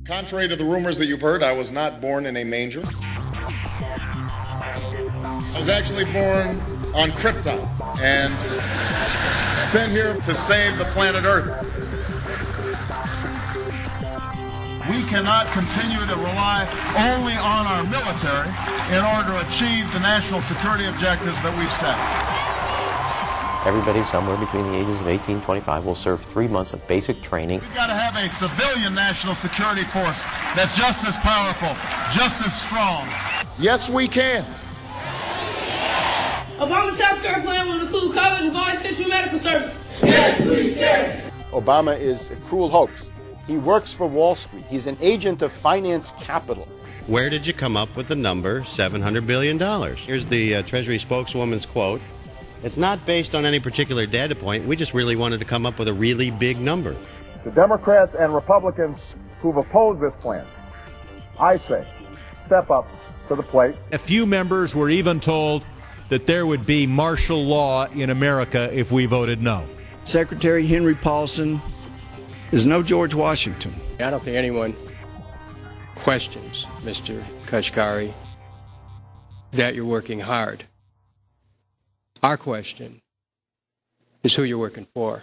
Contrary to the rumors that you've heard, I was not born in a manger. I was actually born on Krypton and sent here to save the planet Earth. We cannot continue to rely only on our military in order to achieve the national security objectives that we've set. Everybody somewhere between the ages of 18 and 25 will serve 3 months of basic training. We've got to have a civilian national security force that's just as powerful, just as strong. Yes, we can. Obama's healthcare plan will include coverage of all essential medical services. Yes, we can. Obama is a cruel hoax. He works for Wall Street. He's an agent of finance capital. Where did you come up with the number $700 billion? Here's the Treasury spokeswoman's quote. It's not based on any particular data point. We just really wanted to come up with a really big number. To Democrats and Republicans who've opposed this plan, I say, step up to the plate. A few members were even told that there would be martial law in America if we voted no. Secretary Henry Paulson is no George Washington. I don't think anyone questions, Mr. Kashkari, that you're working hard. Our question is who you're working for.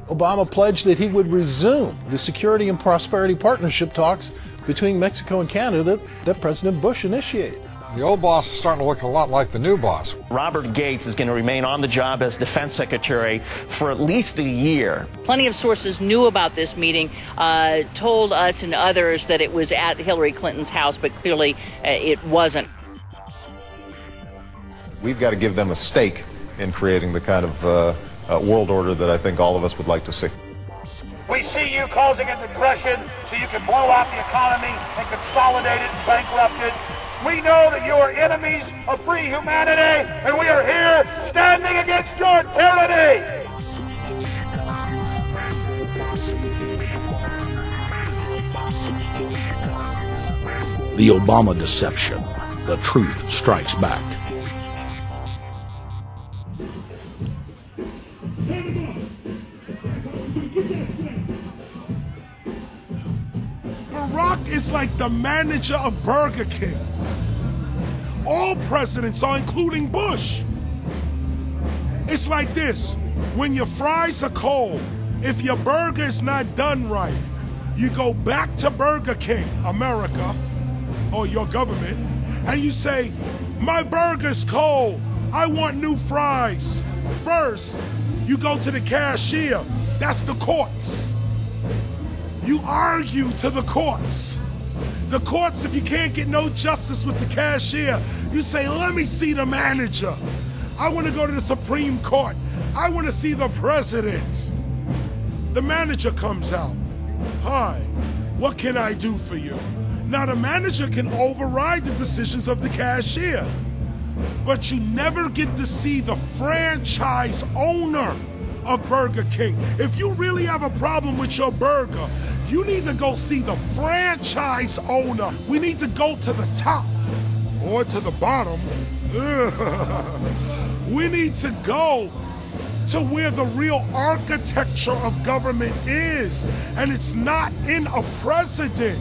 Obama pledged that he would resume the Security and Prosperity Partnership talks between Mexico and Canada that President Bush initiated. The old boss is starting to look a lot like the new boss. Robert Gates is going to remain on the job as Defense Secretary for at least a year. Plenty of sources knew about this meeting, told us and others that it was at Hillary Clinton's house, but clearly it wasn't. We've got to give them a stake in creating the kind of world order that I think all of us would like to see. We see you causing a depression so you can blow out the economy and consolidate it and bankrupt it. We know that you are enemies of free humanity, and we are here standing against your tyranny. The Obama deception. The truth strikes back. Barack is like the manager of Burger King. All presidents are, including Bush. It's like this. When your fries are cold, if your burger is not done right, you go back to Burger King, America, or your government, and you say, my burger's cold. I want new fries. First, you go to the cashier. That's the courts. You argue to the courts. The courts, if you can't get no justice with the cashier, you say, let me see the manager. I want to go to the Supreme Court. I want to see the president. The manager comes out. Hi, what can I do for you? Now the manager can override the decisions of the cashier, but you never get to see the franchise owner of Burger King. If you really have a problem with your burger, you need to go see the franchise owner. We need to go to the top or to the bottom. We need to go to where the real architecture of government is. And it's not in a president.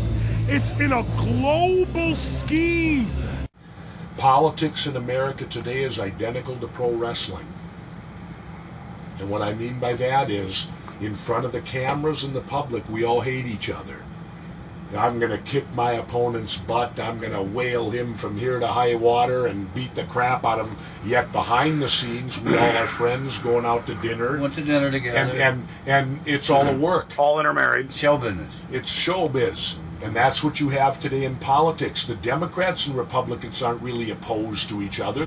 It's in a global scheme. Politics in America today is identical to pro wrestling. And what I mean by that is, in front of the cameras and the public, we all hate each other. I'm going to kick my opponent's butt. I'm going to whale him from here to high water and beat the crap out of him. Yet behind the scenes, we all are friends going out to dinner. Went to dinner together. And it's all a work. All intermarried. Show business. It's showbiz. And that's what you have today in politics. The Democrats and Republicans aren't really opposed to each other.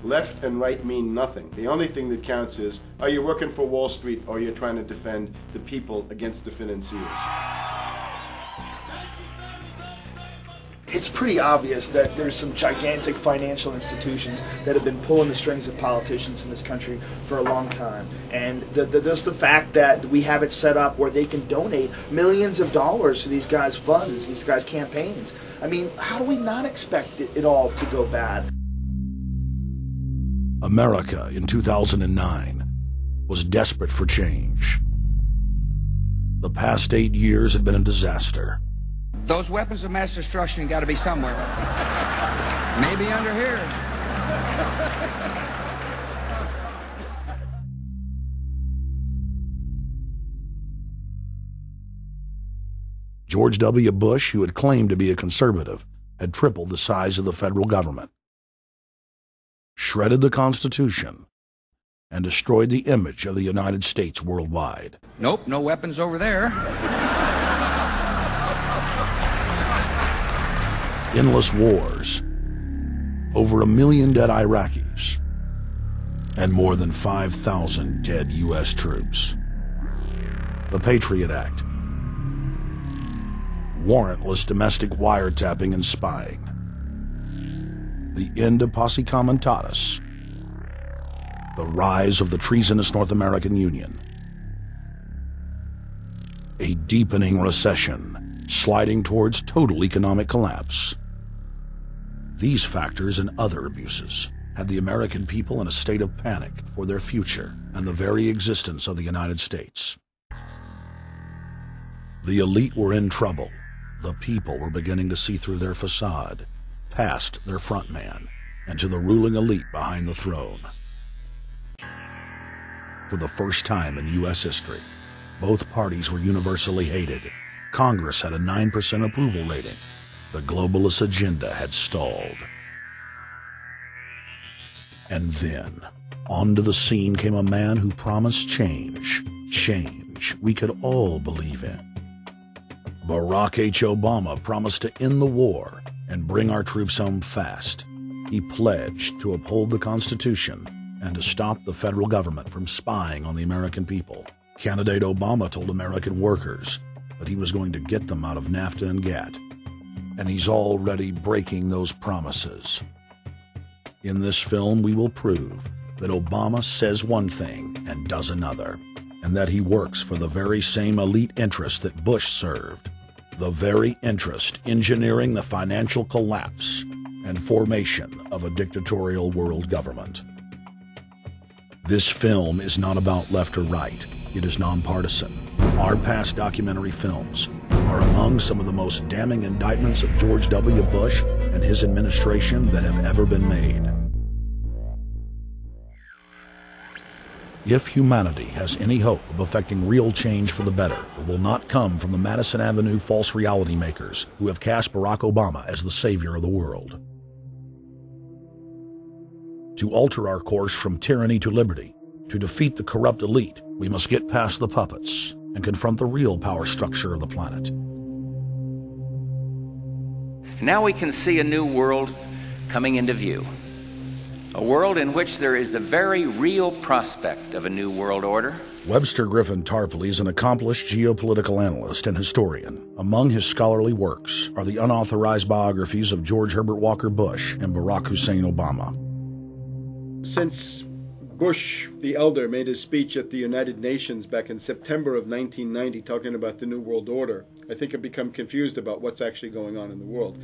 Left and right mean nothing. The only thing that counts is, are you working for Wall Street or you're trying to defend the people against the financiers? It's pretty obvious that there's some gigantic financial institutions that have been pulling the strings of politicians in this country for a long time. And just the fact that we have it set up where they can donate millions of dollars to these guys' funds, these guys' campaigns. I mean, how do we not expect it all to go bad? America in 2009 was desperate for change. The past 8 years had been a disaster. Those weapons of mass destruction got to be somewhere. Maybe under here. George W. Bush, who had claimed to be a conservative, had tripled the size of the federal government, shredded the Constitution, and destroyed the image of the United States worldwide. Nope, no weapons over there. Endless wars, over 1 million dead Iraqis, and more than 5,000 dead U.S. troops. The Patriot Act, warrantless domestic wiretapping and spying, the end of Posse Comitatus, the rise of the treasonous North American Union, a deepening recession sliding towards total economic collapse. These factors and other abuses had the American people in a state of panic for their future and the very existence of the United States. The elite were in trouble. The people were beginning to see through their facade, past their front man, and to the ruling elite behind the throne. For the first time in U.S. history, both parties were universally hated. Congress had a 9% approval rating. The globalist agenda had stalled. And then, onto the scene came a man who promised change. Change we could all believe in. Barack H. Obama promised to end the war and bring our troops home fast. He pledged to uphold the Constitution and to stop the federal government from spying on the American people. Candidate Obama told American workers that he was going to get them out of NAFTA and GATT, and he's already breaking those promises. In this film, we will prove that Obama says one thing and does another, and that he works for the very same elite interests that Bush served, the very interest engineering the financial collapse and formation of a dictatorial world government. This film is not about left or right. It is nonpartisan. Our past documentary films are among some of the most damning indictments of George W. Bush and his administration that have ever been made. If humanity has any hope of effecting real change for the better, it will not come from the Madison Avenue false reality makers who have cast Barack Obama as the savior of the world. To alter our course from tyranny to liberty, to defeat the corrupt elite, we must get past the puppets and confront the real power structure of the planet. Now we can see a new world coming into view. A world in which there is the very real prospect of a new world order. Webster Griffin Tarpley is an accomplished geopolitical analyst and historian. Among his scholarly works are the unauthorized biographies of George Herbert Walker Bush and Barack Hussein Obama. Since Bush the Elder made his speech at the United Nations back in September of 1990 talking about the New World Order, I think I've become confused about what's actually going on in the world.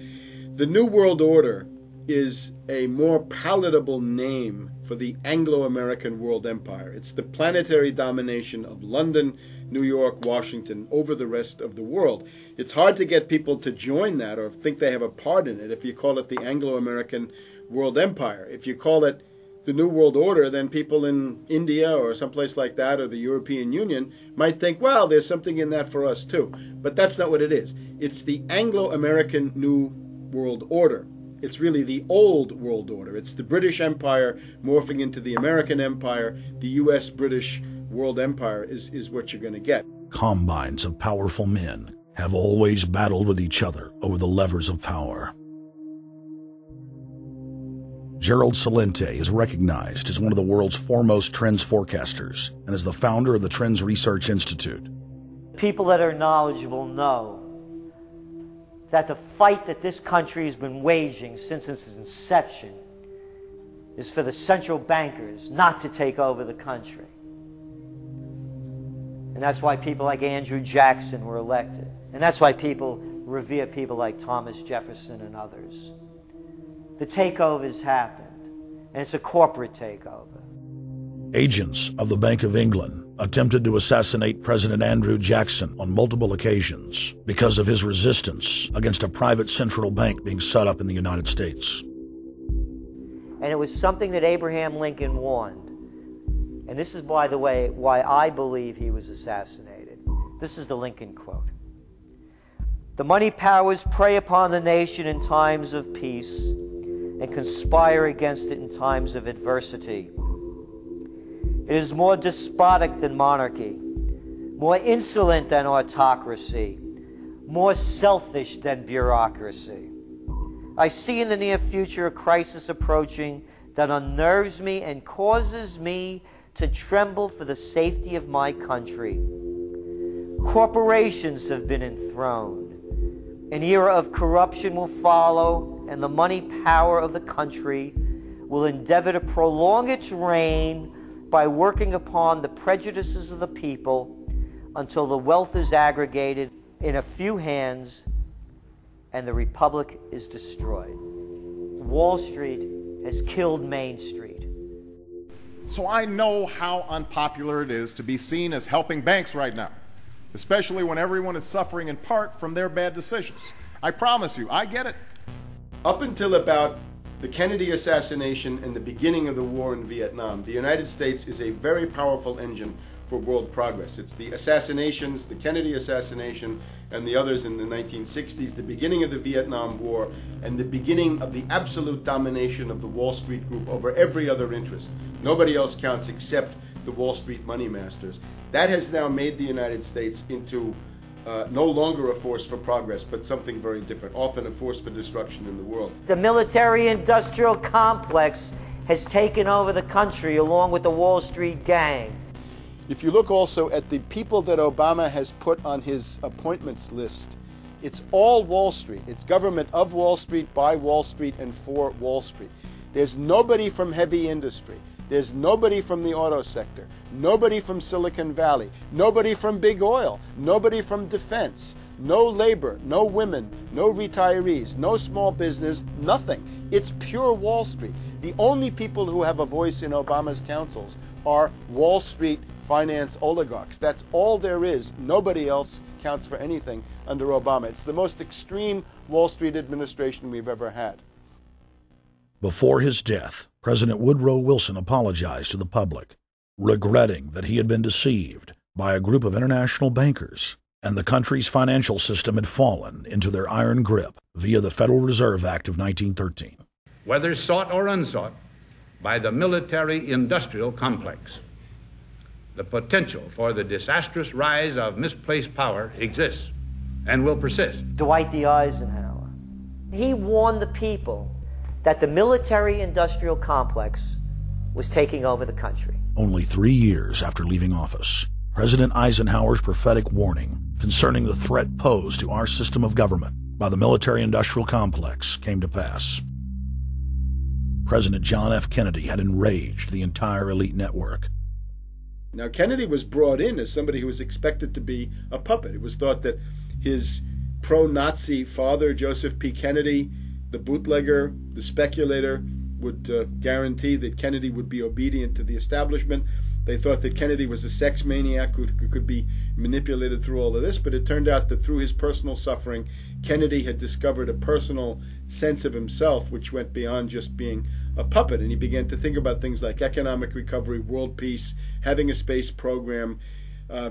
The New World Order is a more palatable name for the Anglo-American world empire. It's the planetary domination of London, New York, Washington over the rest of the world. It's hard to get people to join that or think they have a part in it if you call it the Anglo-American world empire. If you call it the New World Order, then people in India or someplace like that or the European Union might think, well, there's something in that for us too. But that's not what it is. It's the Anglo-American New World Order. It's really the old world order. It's the British Empire morphing into the American Empire. The U.S.-British world empire is what you're going to get. Combines of powerful men have always battled with each other over the levers of power. Gerald Celente is recognized as one of the world's foremost trends forecasters and is the founder of the Trends Research Institute. People that are knowledgeable know that the fight that this country has been waging since its inception is for the central bankers not to take over the country. And that's why people like Andrew Jackson were elected. And that's why people revere people like Thomas Jefferson and others. The takeover has happened, and it's a corporate takeover. Agents of the Bank of England attempted to assassinate President Andrew Jackson on multiple occasions because of his resistance against a private central bank being set up in the United States. And it was something that Abraham Lincoln warned. And this is, by the way, why I believe he was assassinated. This is the Lincoln quote. "The money powers prey upon the nation in times of peace and conspire against it in times of adversity. It is more despotic than monarchy, more insolent than autocracy, more selfish than bureaucracy. I see in the near future a crisis approaching that unnerves me and causes me to tremble for the safety of my country. Corporations have been enthroned. An era of corruption will follow, and the money power of the country will endeavor to prolong its reign by working upon the prejudices of the people until the wealth is aggregated in a few hands and the republic is destroyed. Wall Street has killed Main Street." So I know how unpopular it is to be seen as helping banks right now, especially when everyone is suffering in part from their bad decisions. I promise you, I get it. Up until about the Kennedy assassination and the beginning of the war in Vietnam, the United States is a very powerful engine for world progress. It's the assassinations, the Kennedy assassination, and the others in the 1960s, the beginning of the Vietnam War, and the beginning of the absolute domination of the Wall Street Group over every other interest. Nobody else counts except the Wall Street money masters. That has now made the United States into no longer a force for progress, but something very different, often a force for destruction in the world. The military-industrial complex has taken over the country along with the Wall Street gang. If you look also at the people that Obama has put on his appointments list, it's all Wall Street. It's government of Wall Street, by Wall Street, and for Wall Street. There's nobody from heavy industry. There's nobody from the auto sector, nobody from Silicon Valley, nobody from big oil, nobody from defense, no labor, no women, no retirees, no small business, nothing. It's pure Wall Street. The only people who have a voice in Obama's councils are Wall Street finance oligarchs. That's all there is. Nobody else counts for anything under Obama. It's the most extreme Wall Street administration we've ever had. Before his death, President Woodrow Wilson apologized to the public, regretting that he had been deceived by a group of international bankers and the country's financial system had fallen into their iron grip via the Federal Reserve Act of 1913. Whether sought or unsought by the military-industrial complex, the potential for the disastrous rise of misplaced power exists and will persist. Dwight D. Eisenhower, he warned the people that the military-industrial complex was taking over the country. Only 3 years after leaving office, President Eisenhower's prophetic warning concerning the threat posed to our system of government by the military-industrial complex came to pass. President John F. Kennedy had enraged the entire elite network. Now, Kennedy was brought in as somebody who was expected to be a puppet. It was thought that his pro-Nazi father, Joseph P. Kennedy, the bootlegger, the speculator, would guarantee that Kennedy would be obedient to the establishment. They thought that Kennedy was a sex maniac who could be manipulated through all of this, but it turned out that through his personal suffering, Kennedy had discovered a personal sense of himself which went beyond just being a puppet, and he began to think about things like economic recovery, world peace, having a space program,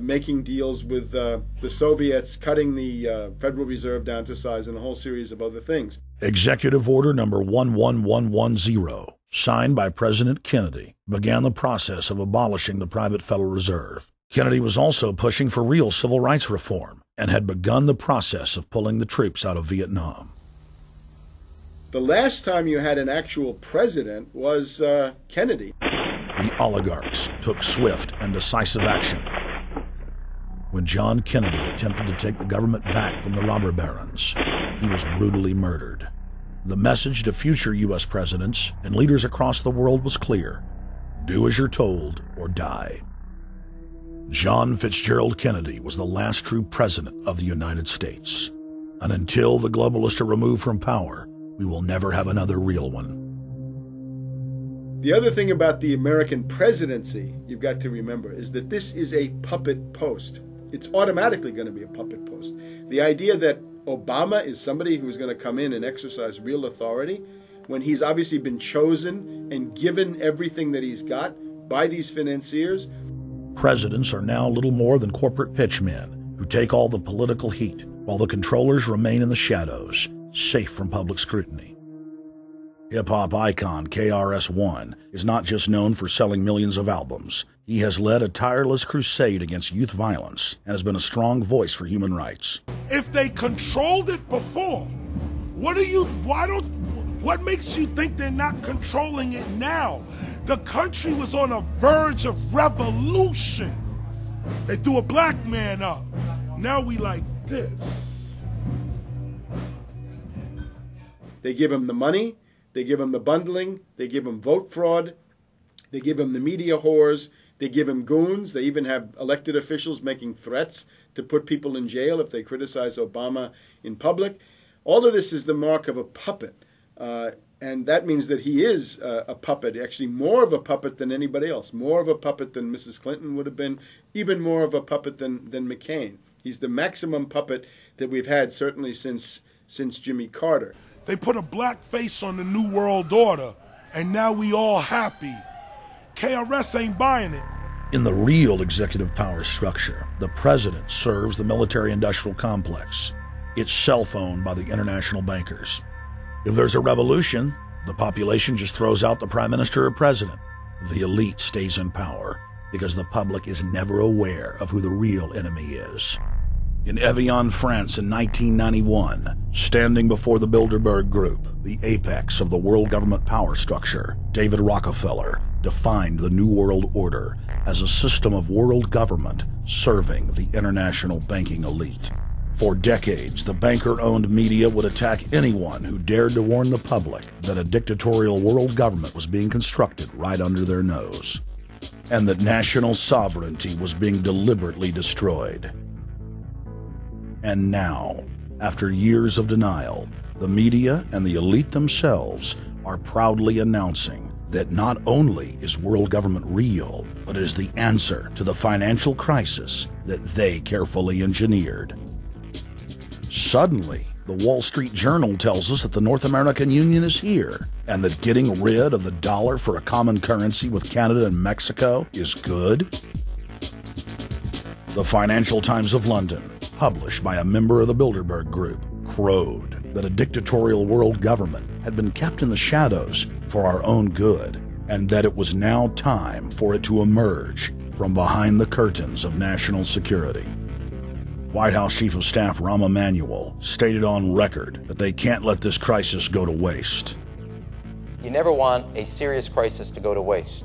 making deals with the Soviets, cutting the Federal Reserve down to size, and a whole series of other things. Executive Order Number 11110, signed by President Kennedy, began the process of abolishing the private Federal Reserve. Kennedy was also pushing for real civil rights reform and had begun the process of pulling the troops out of Vietnam. The last time you had an actual president was Kennedy. The oligarchs took swift and decisive action. When John Kennedy attempted to take the government back from the robber barons, he was brutally murdered. The message to future U.S. presidents and leaders across the world was clear: do as you're told or die. John Fitzgerald Kennedy was the last true president of the United States. And until the globalists are removed from power, we will never have another real one. The other thing about the American presidency you've got to remember is that this is a puppet post. It's automatically going to be a puppet post. The idea that Obama is somebody who's going to come in and exercise real authority when he's obviously been chosen and given everything that he's got by these financiers. Presidents are now little more than corporate pitchmen who take all the political heat, while the controllers remain in the shadows, safe from public scrutiny. Hip-hop icon KRS-One is not just known for selling millions of albums. He has led a tireless crusade against youth violence and has been a strong voice for human rights. If they controlled it before, what makes you think they're not controlling it now? The country was on a verge of revolution. They threw a black man up. Now we like this. They give him the money, they give him the bundling, they give him vote fraud, they give him the media whores, they give him goons, they even have elected officials making threats to put people in jail if they criticize Obama in public. All of this is the mark of a puppet. And that means that he is a puppet, actually more of a puppet than anybody else, more of a puppet than Mrs. Clinton would have been, even more of a puppet than McCain. He's the maximum puppet that we've had certainly since Jimmy Carter. They put a black face on the New World Order, and now we all happy. KRS ain't buying it. In the real executive power structure, the president serves the military-industrial complex. It's self-owned by the international bankers. If there's a revolution, the population just throws out the prime minister or president. The elite stays in power because the public is never aware of who the real enemy is. In Evian, France in 1991, standing before the Bilderberg Group, the apex of the world government power structure, David Rockefeller defined the New World Order as a system of world government serving the international banking elite. For decades, the banker-owned media would attack anyone who dared to warn the public that a dictatorial world government was being constructed right under their nose, and that national sovereignty was being deliberately destroyed. And now, after years of denial, the media and the elite themselves are proudly announcing that not only is world government real, but is the answer to the financial crisis that they carefully engineered. Suddenly, the Wall Street Journal tells us that the North American Union is here, and that getting rid of the dollar for a common currency with Canada and Mexico is good. The Financial Times of London, published by a member of the Bilderberg Group, crowed that a dictatorial world government had been kept in the shadows for our own good, and that it was now time for it to emerge from behind the curtains of national security. White House Chief of Staff Rahm Emanuel stated on record that they can't let this crisis go to waste. You never want a serious crisis to go to waste.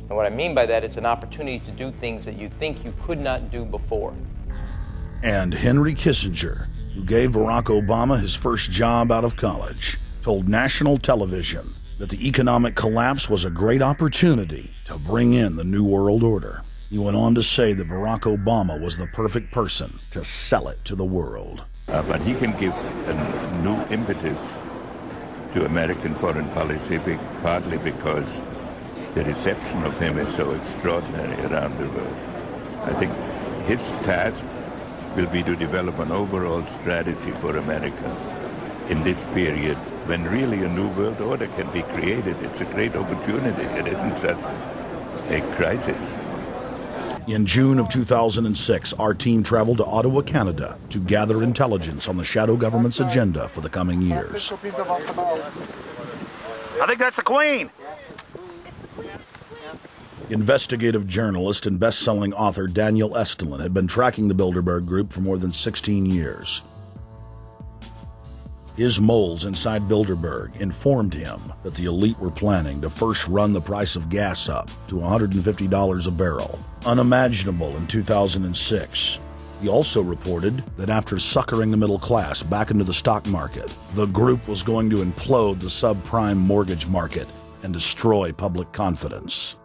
And what I mean by that, it's an opportunity to do things that you think you could not do before. And Henry Kissinger, who gave Barack Obama his first job out of college, told national television that the economic collapse was a great opportunity to bring in the New World Order. He went on to say that Barack Obama was the perfect person to sell it to the world. But he can give a new impetus to American foreign policy, partly because the reception of him is so extraordinary around the world. I think his task will be to develop an overall strategy for America in this period when really a new world order can be created. It's a great opportunity. It isn't just a crisis. In June of 2006, our team traveled to Ottawa, Canada, to gather intelligence on the shadow government's agenda for the coming years. I think that's the Queen. Investigative journalist and best-selling author Daniel Estulin had been tracking the Bilderberg Group for more than 16 years. His moles inside Bilderberg informed him that the elite were planning to first run the price of gas up to $150 a barrel, unimaginable in 2006. He also reported that after suckering the middle class back into the stock market, the group was going to implode the subprime mortgage market and destroy public confidence.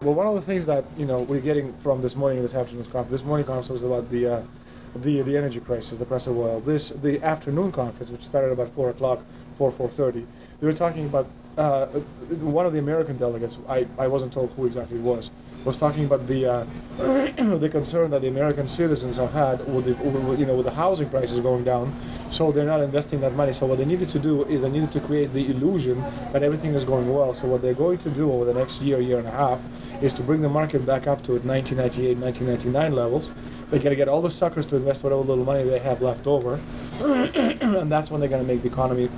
Well, one of the things that we're getting from this morning and this afternoon's conference, this morning conference was about the energy crisis, the price of oil. The afternoon conference, which started about 4 o'clock, 4:30, they were talking about one of the American delegates, I wasn't told who exactly it was talking about the the concern that the American citizens have had with the housing prices going down, so they're not investing that money. So what they needed to do is they needed to create the illusion that everything is going well. So what they're going to do over the next year and a half is to bring the market back up to 1998, 1999 levels. They're going to get all the suckers to invest whatever little money they have left over, and that's when they're going to make the economy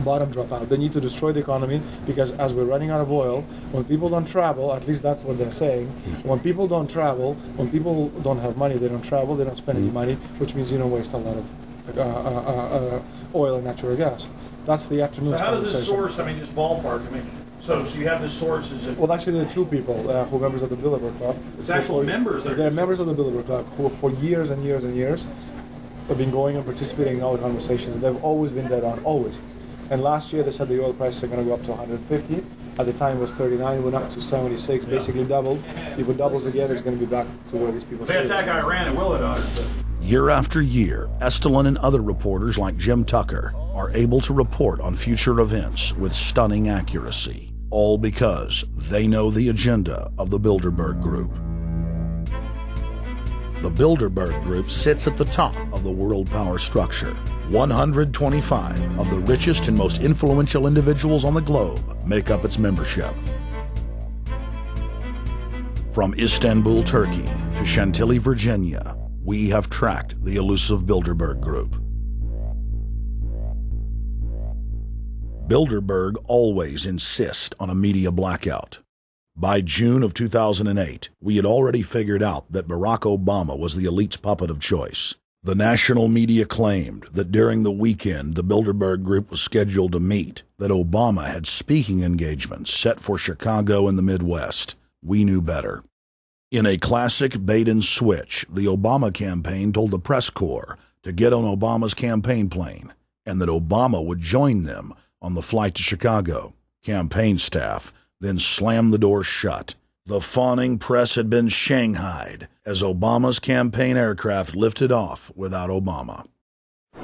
bottom drop out. They need to destroy the economy because as we're running out of oil, when people don't travel, at least that's what they're saying, when people don't travel, when people don't have money, they don't travel, they don't spend any money, which means you don't waste a lot of oil and natural gas. That's the afternoon. So how does this source, I mean, just ballpark, I mean, so you have this source, is it? Well, actually there are two people who are members of the Bilderberg Club. It's actual members. They're members of the Bilderberg Club who for years and years and years have been going and participating in all the conversations. They've always been dead on, always. And last year they said the oil prices are going to go up to 150. At the time it was 39, it went up to 76, basically doubled. If it doubles again, it's going to be back to where these people say. They attack Iran and will it? Year after year, Estelin and other reporters like Jim Tucker are able to report on future events with stunning accuracy, all because they know the agenda of the Bilderberg Group. The Bilderberg Group sits at the top of the world power structure. 125 of the richest and most influential individuals on the globe make up its membership. From Istanbul, Turkey to Chantilly, Virginia, we have tracked the elusive Bilderberg Group. Bilderberg always insist on a media blackout. By June of 2008, we had already figured out that Barack Obama was the elite's puppet of choice. The national media claimed that during the weekend the Bilderberg Group was scheduled to meet, that Obama had speaking engagements set for Chicago and the Midwest. We knew better. In a classic bait-and-switch, the Obama campaign told the press corps to get on Obama's campaign plane, and that Obama would join them on the flight to Chicago. Campaign staff then slammed the door shut. The fawning press had been shanghaied as Obama's campaign aircraft lifted off without Obama.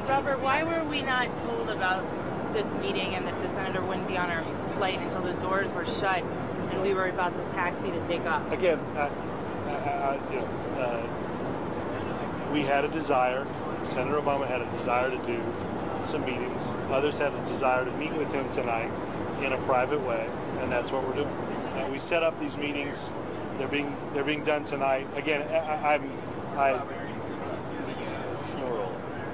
Robert, why were we not told about this meeting and that the senator wouldn't be on our flight until the doors were shut and we were about to taxi to take off? Again, we had a desire, Senator Obama had a desire to do some meetings. Others had a desire to meet with him tonight in a private way, and that's what we're doing. We set up these meetings. They're being done tonight. Again,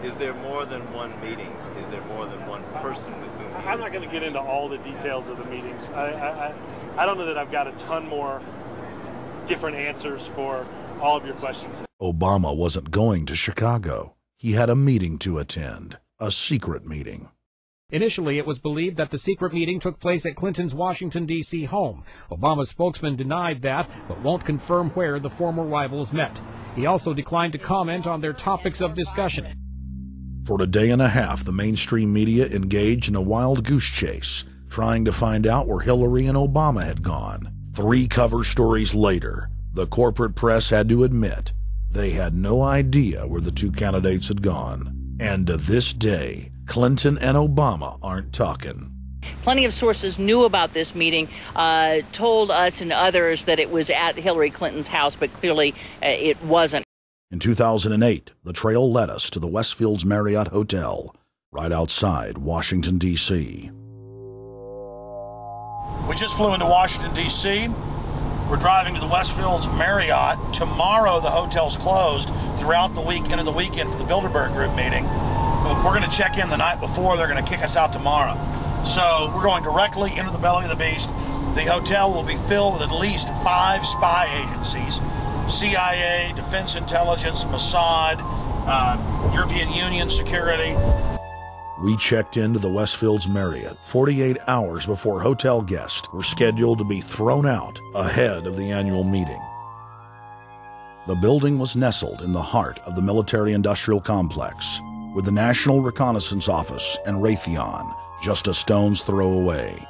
Is there more than one meeting? Is there more than one person with whom? I'm not going to get into all the details of the meetings. I don't know that I've got a ton more different answers for all of your questions. Obama wasn't going to Chicago. He had a meeting to attend, a secret meeting. Initially, it was believed that the secret meeting took place at Clinton's Washington, D.C. home. Obama's spokesman denied that, but won't confirm where the former rivals met. He also declined to comment on their topics of discussion. For a day and a half, the mainstream media engaged in a wild goose chase, trying to find out where Hillary and Obama had gone. 3 cover stories later, the corporate press had to admit they had no idea where the two candidates had gone. And to this day, Clinton and Obama aren't talking. Plenty of sources knew about this meeting, told us and others that it was at Hillary Clinton's house, but clearly it wasn't. In 2008, the trail led us to the Westfields Marriott Hotel, right outside Washington, D.C. We just flew into Washington, D.C. We're driving to the Westfields Marriott. Tomorrow, the hotel's closed throughout the week into the weekend for the Bilderberg Group meeting. We're going to check in the night before. They're going to kick us out tomorrow. So we're going directly into the belly of the beast. The hotel will be filled with at least 5 spy agencies: CIA, Defense Intelligence, Mossad, European Union Security. We checked into the Westfields Marriott 48 hours before hotel guests were scheduled to be thrown out ahead of the annual meeting. The building was nestled in the heart of the military-industrial complex, with the National Reconnaissance Office and Raytheon just a stone's throw away.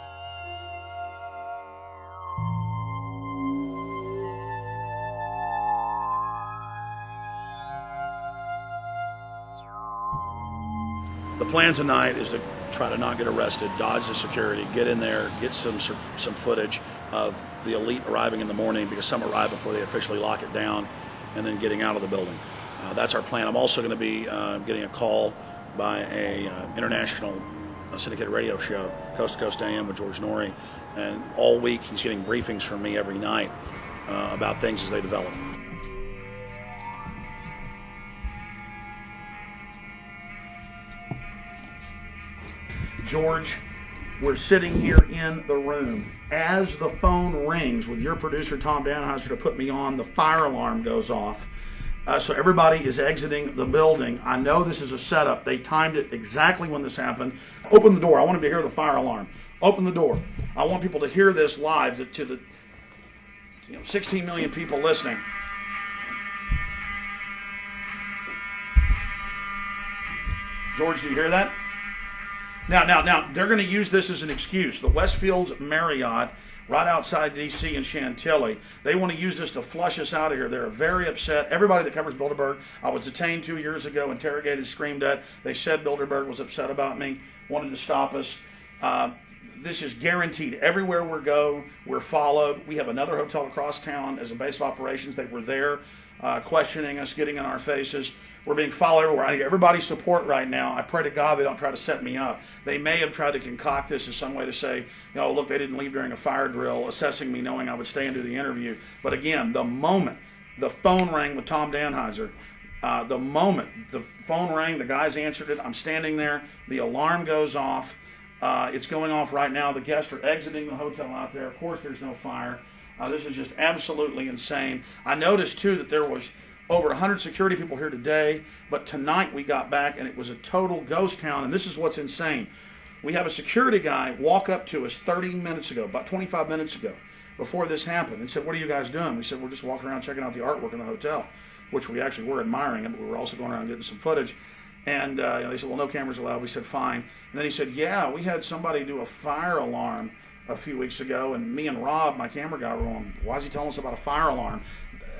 The plan tonight is to try to not get arrested, dodge the security, get in there, get some footage of the elite arriving in the morning, because some arrive before they officially lock it down, and then getting out of the building. That's our plan. I'm also going to be getting a call by a international syndicated radio show, Coast to Coast AM with George Noory, and all week he's getting briefings from me every night about things as they develop. George, we're sitting here in the room. As the phone rings with your producer, Tom Danheiser, to put me on, the fire alarm goes off. So everybody is exiting the building. I know this is a setup. They timed it exactly when this happened. Open the door. I want them to hear the fire alarm. Open the door. I want people to hear this live to the 16 million people listening. George, do you hear that? Now, they're going to use this as an excuse. The Westfields Marriott, right outside D.C. in Chantilly, they want to use this to flush us out of here. They're very upset. Everybody that covers Bilderberg, I was detained 2 years ago, interrogated, screamed at. They said Bilderberg was upset about me, wanted to stop us. This is guaranteed. Everywhere we go, we're followed. We have another hotel across town as a base of operations. They were there questioning us, getting in our faces. We're being followed everywhere. I need everybody's support right now. I pray to God they don't try to set me up. They may have tried to concoct this as some way to say, look, they didn't leave during a fire drill, assessing me knowing I would stay and do the interview. But again, the moment the phone rang with Tom Danheiser, the moment the phone rang, the guys answered it, I'm standing there, the alarm goes off. It's going off right now. The guests are exiting the hotel out there. Of course, there's no fire. This is just absolutely insane. I noticed, too, that there was over 100 security people here today, but tonight we got back and it was a total ghost town, and this is what's insane. We have a security guy walk up to us 30 minutes ago, about 25 minutes ago, before this happened, and said, "What are you guys doing?" We said, "We're just walking around checking out the artwork in the hotel," which we actually were admiring, but we were also going around getting some footage. And they said, "Well, no cameras allowed." We said, "Fine." And then he said, "Yeah, we had somebody do a fire alarm a few weeks ago, and me and Rob, my camera guy, were on. Why is he telling us about a fire alarm?"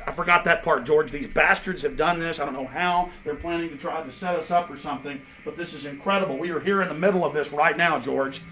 I forgot that part, George. These bastards have done this. I don't know how. They're planning to try to set us up or something, but this is incredible. We are here in the middle of this right now, George.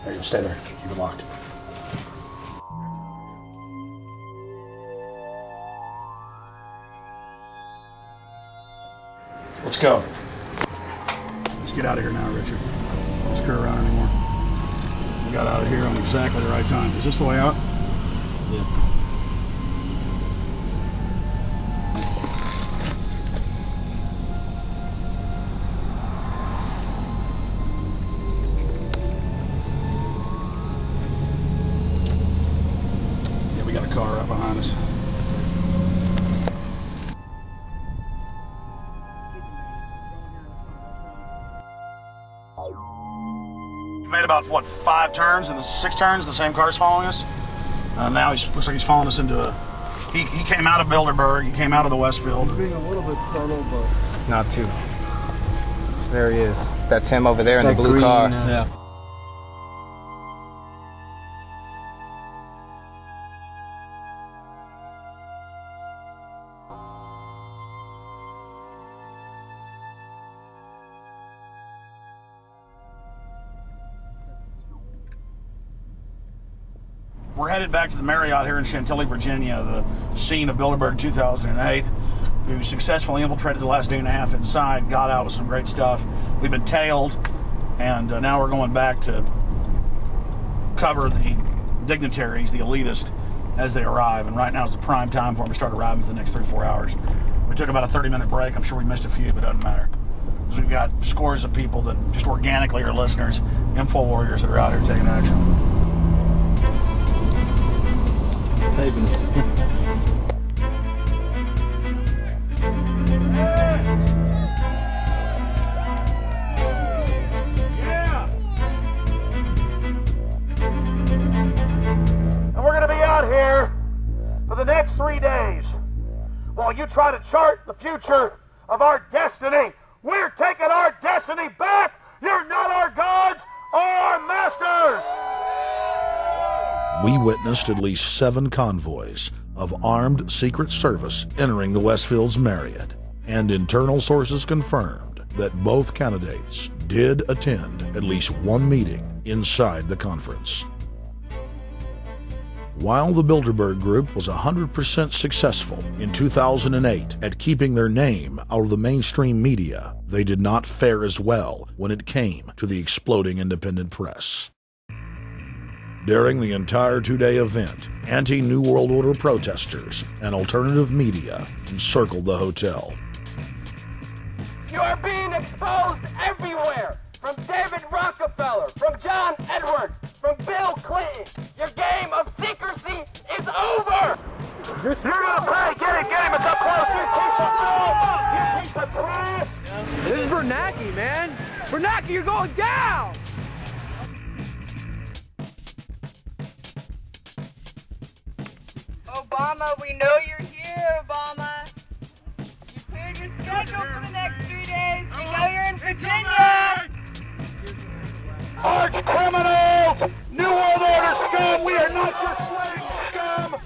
There you go. Stay there. Keep it locked. Let's go. Let's get out of here now, Richard. Don't screw around anymore. We got out of here on exactly the right time. Is this the way out? Yeah. We got a car right behind us. We made about, what, 5 turns and 6 turns, the same car's following us. Now he looks like he's following us into a... He came out of Bilderberg, he came out of the Westfield. He's being a little bit subtle, but... Not too. So there he is. That's him over there in the blue car. Yeah. We're headed back to the Marriott here in Chantilly, Virginia, the scene of Bilderberg 2008. We successfully infiltrated the last day and a half inside, got out with some great stuff. We've been tailed, and now we're going back to cover the dignitaries, the elitists, as they arrive. And right now is the prime time for them to start arriving for the next 3-4 hours. We took about a 30-minute break. I'm sure we missed a few, but it doesn't matter. Because we've got scores of people that just organically are listeners, info warriors that are out here taking action. Yeah! the next 3 days, while you try to chart the future of our destiny, we're taking our destiny back. You're not our gods or our masters. We witnessed at least 7 convoys of armed Secret Service entering the Westfields Marriott, and internal sources confirmed that both candidates did attend at least one meeting inside the conference. While the Bilderberg Group was 100% successful in 2008 at keeping their name out of the mainstream media, they did not fare as well when it came to the exploding independent press. During the entire 2-day event, anti-New World Order protesters and alternative media encircled the hotel. You are being exposed everywhere! From David Rockefeller, from John Edwards, from Bill Clinton. Your game of secrecy is over! You're gonna pay! Get him! It's up close! You piece of filth! You piece of trash! This is Bernanke, man! Bernanke, you're going down! Obama, we know you're here, Obama. You cleared your schedule for the next 3 days. We know you're in Virginia. Arch criminals! New World Order scum! We are not your slave scum!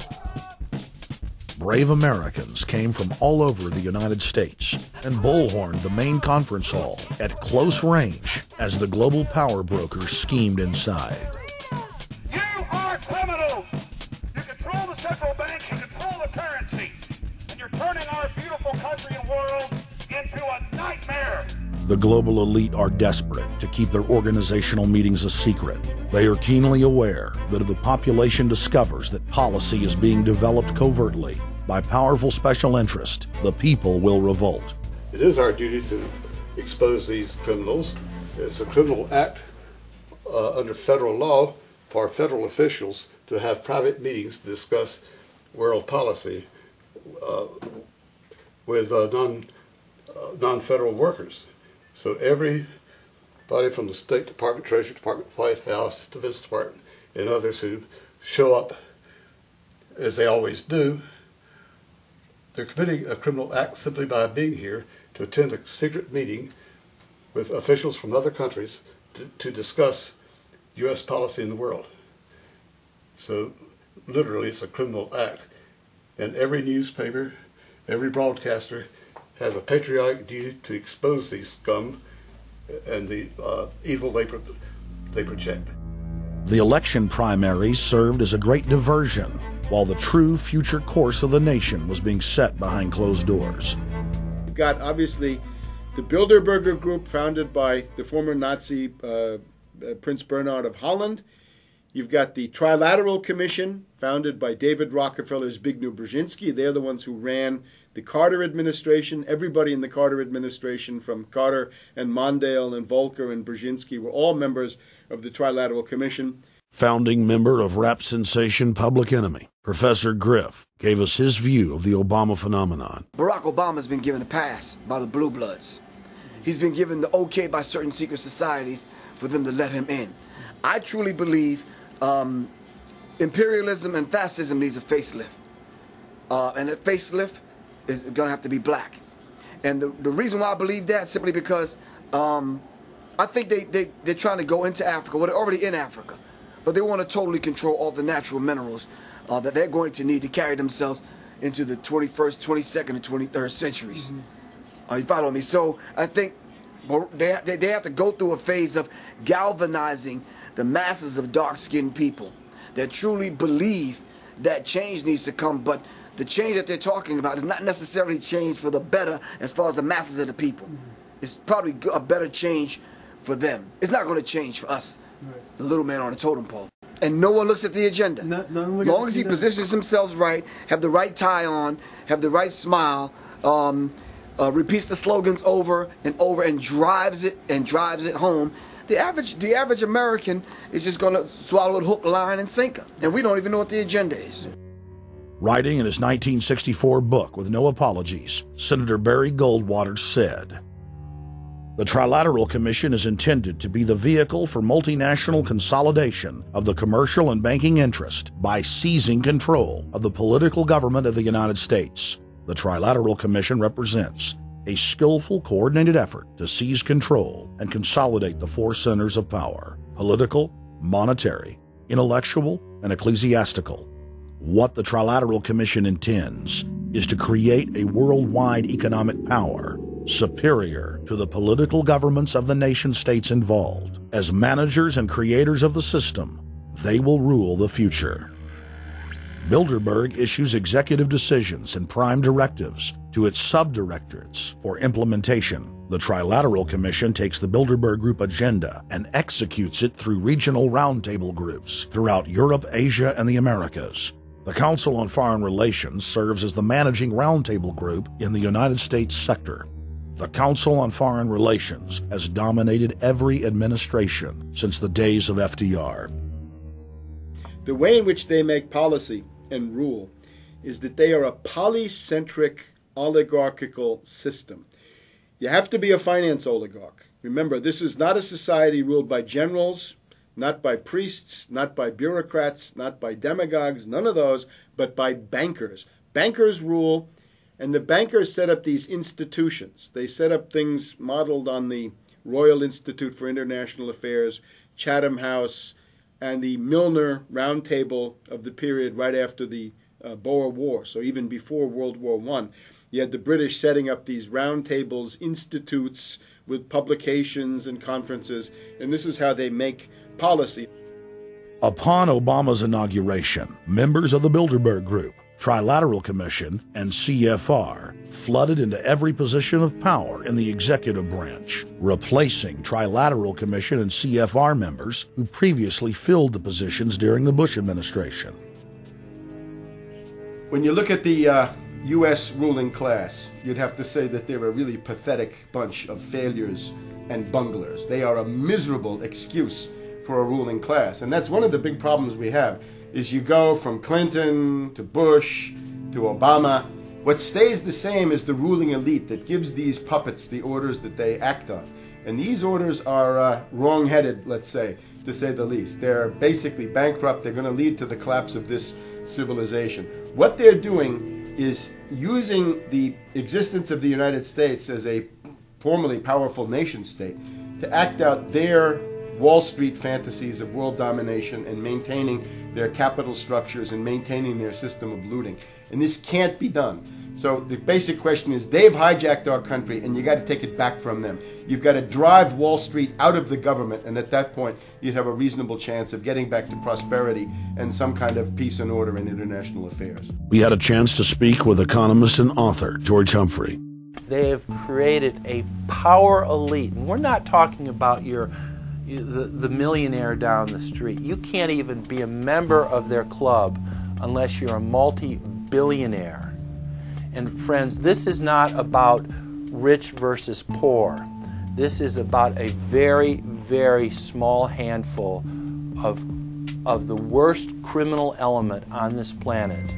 Brave Americans came from all over the United States and bullhorned the main conference hall at close range as the global power brokers schemed inside. You are criminals! You control the central bank, you control the currency, and you're turning our beautiful country and world into a nightmare! The global elite are desperate to keep their organizational meetings a secret. They are keenly aware that if the population discovers that policy is being developed covertly by powerful special interest, the people will revolt. It is our duty to expose these criminals. It's a criminal act under federal law for federal officials to have private meetings to discuss world policy with non-federal workers. So everybody from the State Department, Treasury Department, White House, Defense Department, and others who show up, as they always do, they're committing a criminal act simply by being here to attend a secret meeting with officials from other countries to discuss U.S. policy in the world. So literally it's a criminal act. And every newspaper, every broadcaster has a patriotic duty to expose these scum and the evil they project. The election primaries served as a great diversion, while the true future course of the nation was being set behind closed doors. You've got, obviously, the Bilderberger Group, founded by the former Nazi Prince Bernhard of Holland. You've got the Trilateral Commission, founded by David Rockefeller's Zbigniew Brzezinski. They're the ones who ran the Carter administration. Everybody in the Carter administration, from Carter and Mondale and Volcker and Brzezinski, were all members of the Trilateral Commission. Founding member of rap sensation Public Enemy, Professor Griff, gave us his view of the Obama phenomenon. Barack Obama's been given a pass by the Blue Bloods. He's been given the okay by certain secret societies for them to let him in. I truly believe imperialism and fascism needs a facelift. And that facelift is going to have to be black. And the reason why I believe that, simply because I think they're trying to go into Africa. Well, they're already in Africa. But they want to totally control all the natural minerals that they're going to need to carry themselves into the 21st, 22nd, and 23rd centuries. You follow me? So I think they have to go through a phase of galvanizing the masses of dark-skinned people that truly believe that change needs to come, but the change that they're talking about is not necessarily change for the better as far as the masses of the people. It's probably a better change for them. It's not going to change for us, the little man on the totem pole. And no one looks at the agenda. As long as he positions himself right, have the right tie on, have the right smile, repeats the slogans over and over and drives it home, the average American is just going to swallow it hook, line, and sinker. And we don't even know what the agenda is. Writing in his 1964 book, With No Apologies, Senator Barry Goldwater said, The Trilateral Commission is intended to be the vehicle for multinational consolidation of the commercial and banking interest by seizing control of the political government of the United States. The Trilateral Commission represents a skillful, coordinated effort to seize control and consolidate the four centers of power: political, monetary, intellectual, and ecclesiastical. What the Trilateral Commission intends is to create a worldwide economic power superior to the political governments of the nation-states involved. As managers and creators of the system, they will rule the future. Bilderberg issues executive decisions and prime directives to its subdirectorates for implementation. The Trilateral Commission takes the Bilderberg Group agenda and executes it through regional roundtable groups throughout Europe, Asia, and the Americas. The Council on Foreign Relations serves as the managing roundtable group in the United States sector. The Council on Foreign Relations has dominated every administration since the days of FDR. The way in which they make policy and rule is that they are a polycentric oligarchical system. You have to be a finance oligarch. Remember, this is not a society ruled by generals, not by priests, not by bureaucrats, not by demagogues, none of those, but by bankers. Bankers rule, and the bankers set up these institutions. They set up things modeled on the Royal Institute for International Affairs, Chatham House, and the Milner Round Table of the period right after the Boer War, so even before World War I. You had the British setting up these round tables, institutes with publications and conferences, and this is how they make policy. Upon Obama's inauguration, members of the Bilderberg Group, Trilateral Commission, and CFR flooded into every position of power in the executive branch, replacing Trilateral Commission and CFR members who previously filled the positions during the Bush administration. When you look at the U.S. ruling class, you'd have to say that they're a really pathetic bunch of failures and bunglers. They are a miserable excuse for a ruling class, and that's one of the big problems we have. Is you go from Clinton to Bush to Obama. What stays the same is the ruling elite that gives these puppets the orders that they act on. And these orders are wrong-headed, let's say, to say the least. They're basically bankrupt. They're going to lead to the collapse of this civilization. What they're doing is using the existence of the United States as a formerly powerful nation state to act out their Wall Street fantasies of world domination and maintaining their capital structures and maintaining their system of looting. And this can't be done. So the basic question is, they've hijacked our country and you got to take it back from them. You've got to drive Wall Street out of the government, and at that point you'd have a reasonable chance of getting back to prosperity and some kind of peace and order in international affairs. We had a chance to speak with economist and author George Humphrey. They have created a power elite, and we're not talking about the millionaire down the street. You can't even be a member of their club unless you're a multi-billionaire. And friends, this is not about rich versus poor. This is about a very, very small handful of the worst criminal element on this planet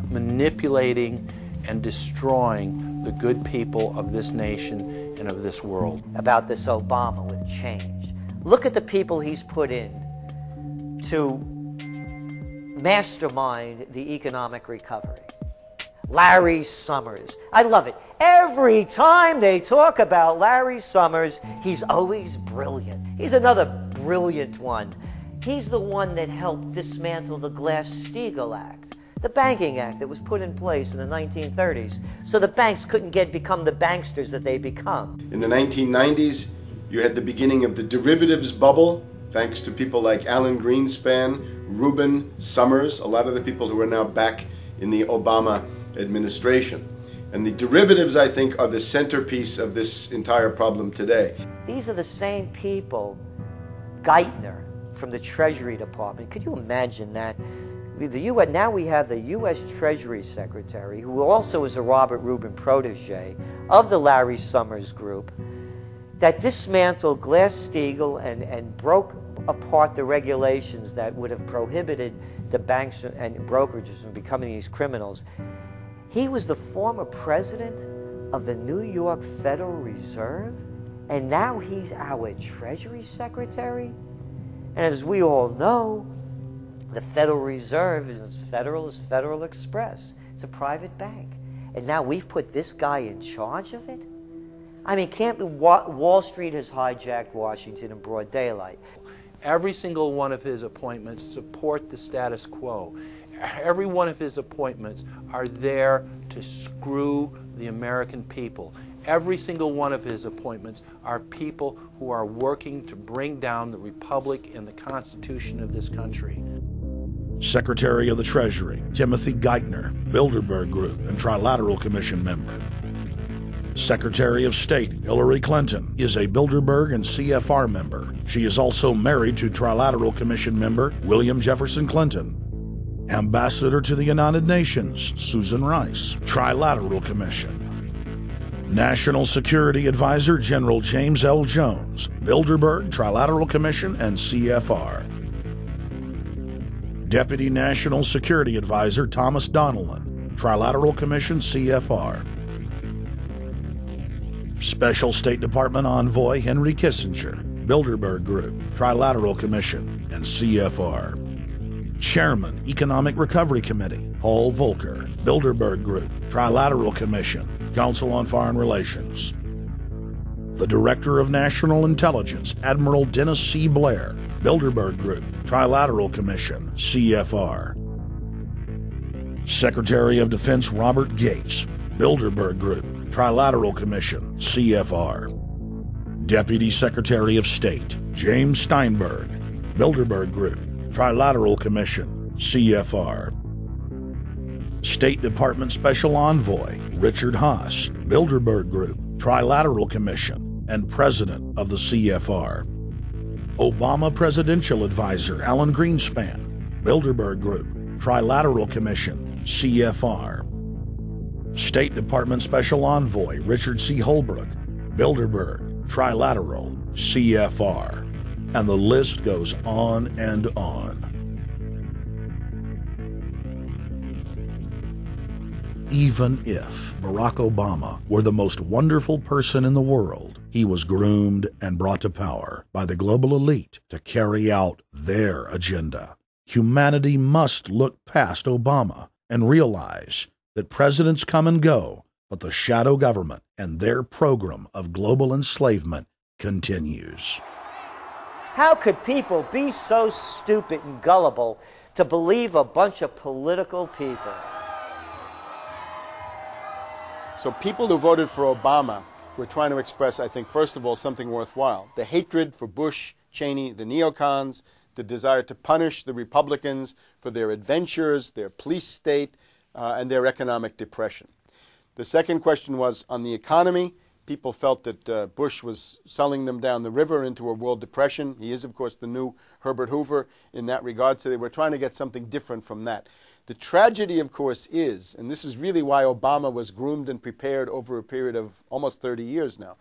manipulating and destroying the good people of this nation and of this world. About this Obama with change. Look at the people he's put in to mastermind the economic recovery. Larry Summers. I love it. Every time they talk about Larry Summers, he's always brilliant. He's another brilliant one. He's the one that helped dismantle the Glass-Steagall Act, the banking act that was put in place in the 1930s, so the banks couldn't become the banksters that they become. In the 1990s, you had the beginning of the derivatives bubble, thanks to people like Alan Greenspan, Rubin, Summers, a lot of the people who are now back in the Obama administration. And the derivatives, I think, are the centerpiece of this entire problem today. These are the same people, Geithner from the Treasury Department. Could you imagine that? Now we have the U.S. Treasury Secretary, who also is a Robert Rubin protege of the Larry Summers Group, that dismantled Glass-Steagall and broke apart the regulations that would have prohibited the banks and brokerages from becoming these criminals. He was the former president of the New York Federal Reserve, And now he's our Treasury Secretary. And as we all know, the Federal Reserve is as federal as Federal Express. It's a private bank. And now we've put this guy in charge of it? I mean, Wall Street has hijacked Washington in broad daylight. Every single one of his appointments support the status quo. Every one of his appointments are there to screw the American people. Every single one of his appointments are people who are working to bring down the Republic and the Constitution of this country. Secretary of the Treasury, Timothy Geithner, Bilderberg Group and Trilateral Commission member. Secretary of State Hillary Clinton is a Bilderberg and CFR member. She is also married to Trilateral Commission member William Jefferson Clinton. Ambassador to the United Nations, Susan Rice, Trilateral Commission. National Security Advisor General James L. Jones, Bilderberg, Trilateral Commission, and CFR. Deputy National Security Advisor Thomas Donilon, Trilateral Commission, CFR. Special State Department Envoy Henry Kissinger, Bilderberg Group, Trilateral Commission, and CFR. Chairman, Economic Recovery Committee, Paul Volcker, Bilderberg Group, Trilateral Commission, Council on Foreign Relations. The Director of National Intelligence, Admiral Dennis C. Blair, Bilderberg Group, Trilateral Commission, CFR. Secretary of Defense Robert Gates, Bilderberg Group, Trilateral Commission, CFR. Deputy Secretary of State James Steinberg, Bilderberg Group, Trilateral Commission, CFR. State Department Special Envoy Richard Haass, Bilderberg Group, Trilateral Commission, and President of the CFR. Obama Presidential Advisor Alan Greenspan, Bilderberg Group, Trilateral Commission, CFR. State Department Special Envoy Richard C. Holbrooke, Bilderberg, Trilateral, CFR. And the list goes on and on. Even if Barack Obama were the most wonderful person in the world, he was groomed and brought to power by the global elite to carry out their agenda. Humanity must look past Obama and realize that presidents come and go, but the shadow government and their program of global enslavement continues. How could people be so stupid and gullible to believe a bunch of political people? So people who voted for Obama were trying to express, I think, first of all, something worthwhile. The hatred for Bush, Cheney, the neocons, the desire to punish the Republicans for their adventures, their police state, and their economic depression. The second question was on the economy. People felt that Bush was selling them down the river into a world depression. He is, of course, the new Herbert Hoover in that regard, so they were trying to get something different from that. The tragedy, of course, is, and this is really why Obama was groomed and prepared over a period of almost 30 years now,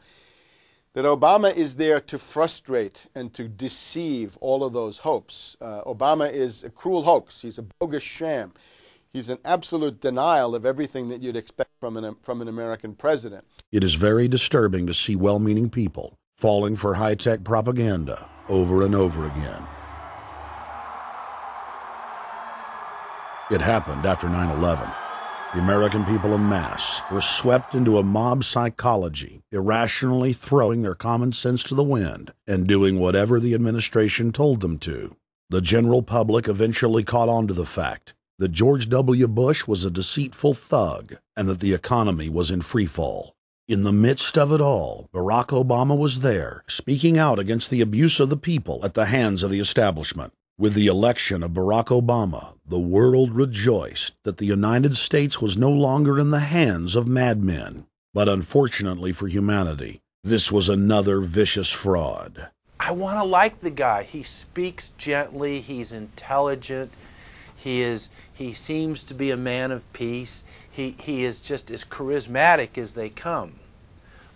that Obama is there to frustrate and to deceive all of those hopes. Obama is a cruel hoax. He's a bogus sham. He's an absolute denial of everything that you'd expect from an American president. It is very disturbing to see well-meaning people falling for high-tech propaganda over and over again. It happened after 9/11. The American people en masse were swept into a mob psychology, irrationally throwing their common sense to the wind and doing whatever the administration told them to. The general public eventually caught on to the fact that George W. Bush was a deceitful thug and that the economy was in freefall. In the midst of it all, Barack Obama was there, speaking out against the abuse of the people at the hands of the establishment. With the election of Barack Obama, the world rejoiced that the United States was no longer in the hands of madmen. But unfortunately for humanity, this was another vicious fraud. I want to like the guy. He speaks gently, he's intelligent, he seems to be a man of peace. He is just as charismatic as they come.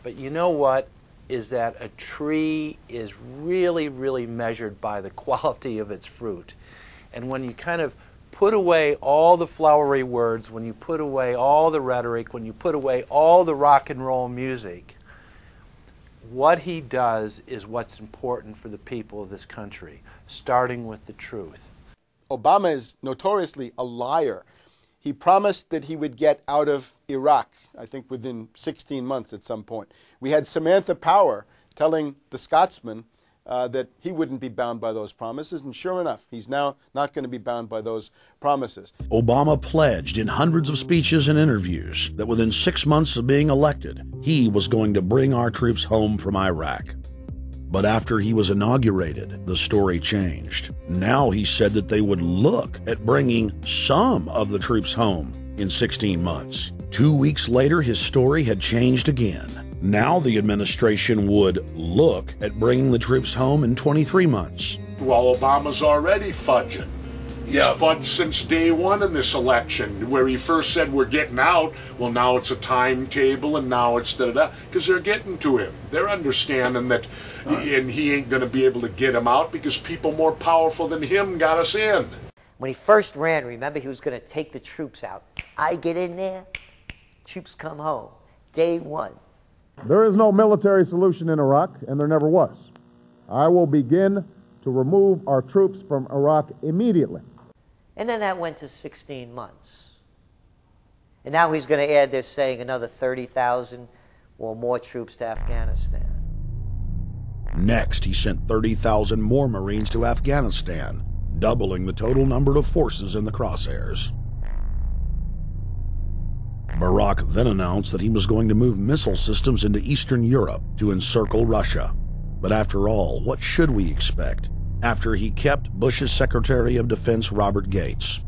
But you know what? Is that a tree is really, really measured by the quality of its fruit. And when you kind of put away all the flowery words, when you put away all the rhetoric, when you put away all the rock and roll music, what he does is what's important for the people of this country, starting with the truth. Obama is notoriously a liar. He promised that he would get out of Iraq, I think within 16 months at some point. We had Samantha Power telling the Scotsman that he wouldn't be bound by those promises, and sure enough, he's now not going to be bound by those promises. Obama pledged in hundreds of speeches and interviews that within 6 months of being elected, he was going to bring our troops home from Iraq. But after he was inaugurated, the story changed. Now he said that they would look at bringing some of the troops home in 16 months. 2 weeks later, his story had changed again. Now the administration would look at bringing the troops home in 23 months. Well, Obama's already fudging. He's fudged since day one in this election, where he first said we're getting out. Well, now it's a timetable, and now it's da-da-da, because they're getting to him. They're understanding that, and he ain't going to be able to get him out because people more powerful than him got us in. When he first ran, remember, he was going to take the troops out. I get in there, troops come home. Day one. There is no military solution in Iraq, and there never was. I will begin to remove our troops from Iraq immediately. And then that went to 16 months. And now he's going to add, they're saying, another 30,000 or more troops to Afghanistan. Next, he sent 30,000 more Marines to Afghanistan, doubling the total number of forces in the crosshairs. Barack then announced that he was going to move missile systems into Eastern Europe to encircle Russia. But after all, what should we expect after he kept Bush's Secretary of Defense Robert Gates?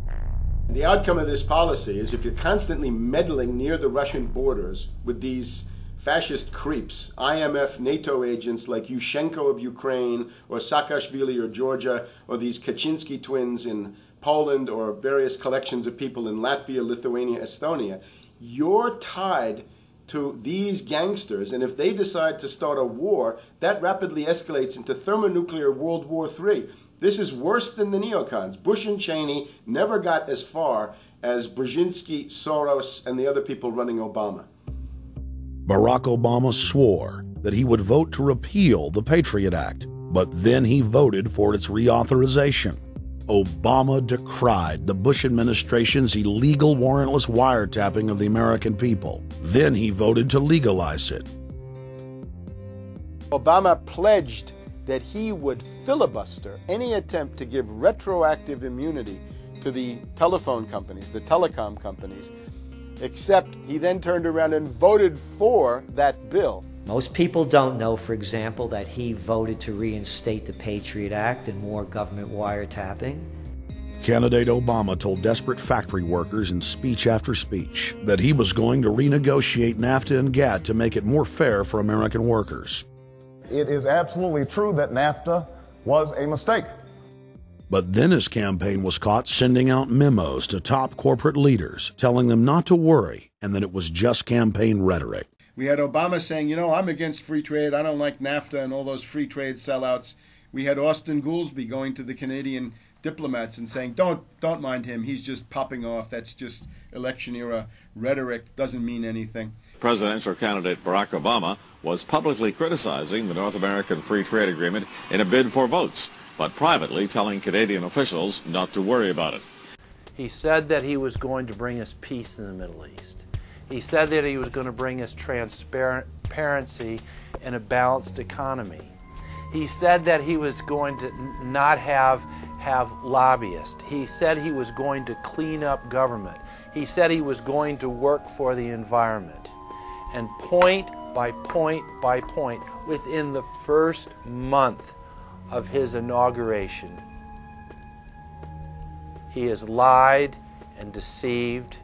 The outcome of this policy is if you're constantly meddling near the Russian borders with these fascist creeps, IMF, NATO agents like Yushchenko of Ukraine or Saakashvili or Georgia, or these Kaczynski twins in Poland, or various collections of people in Latvia, Lithuania, Estonia, you're tied to these gangsters, and if they decide to start a war, that rapidly escalates into thermonuclear World War III. This is worse than the neocons. Bush and Cheney never got as far as Brzezinski, Soros, and the other people running Obama. Barack Obama swore that he would vote to repeal the Patriot Act, but then he voted for its reauthorization. Obama decried the Bush administration's illegal warrantless wiretapping of the American people. Then he voted to legalize it. Obama pledged that he would filibuster any attempt to give retroactive immunity to the telephone companies, the telecom companies, except he then turned around and voted for that bill. Most people don't know, for example, that he voted to reinstate the Patriot Act and more government wiretapping. Candidate Obama told desperate factory workers in speech after speech that he was going to renegotiate NAFTA and GATT to make it more fair for American workers. It is absolutely true that NAFTA was a mistake. But then his campaign was caught sending out memos to top corporate leaders, telling them not to worry and that it was just campaign rhetoric. We had Obama saying, you know, I'm against free trade. I don't like NAFTA and all those free trade sellouts. We had Austin Goolsbee going to the Canadian diplomats and saying, don't mind him. He's just popping off. That's just election era rhetoric. Doesn't mean anything. Presidential candidate Barack Obama was publicly criticizing the North American Free Trade Agreement in a bid for votes, but privately telling Canadian officials not to worry about it. He said that he was going to bring us peace in the Middle East. He said that he was going to bring us transparency and a balanced economy. He said that he was going to not have lobbyists. He said he was going to clean up government. He said he was going to work for the environment. And point by point by point, within the first month of his inauguration, he has lied and deceived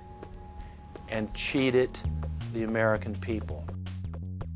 and cheated the American people.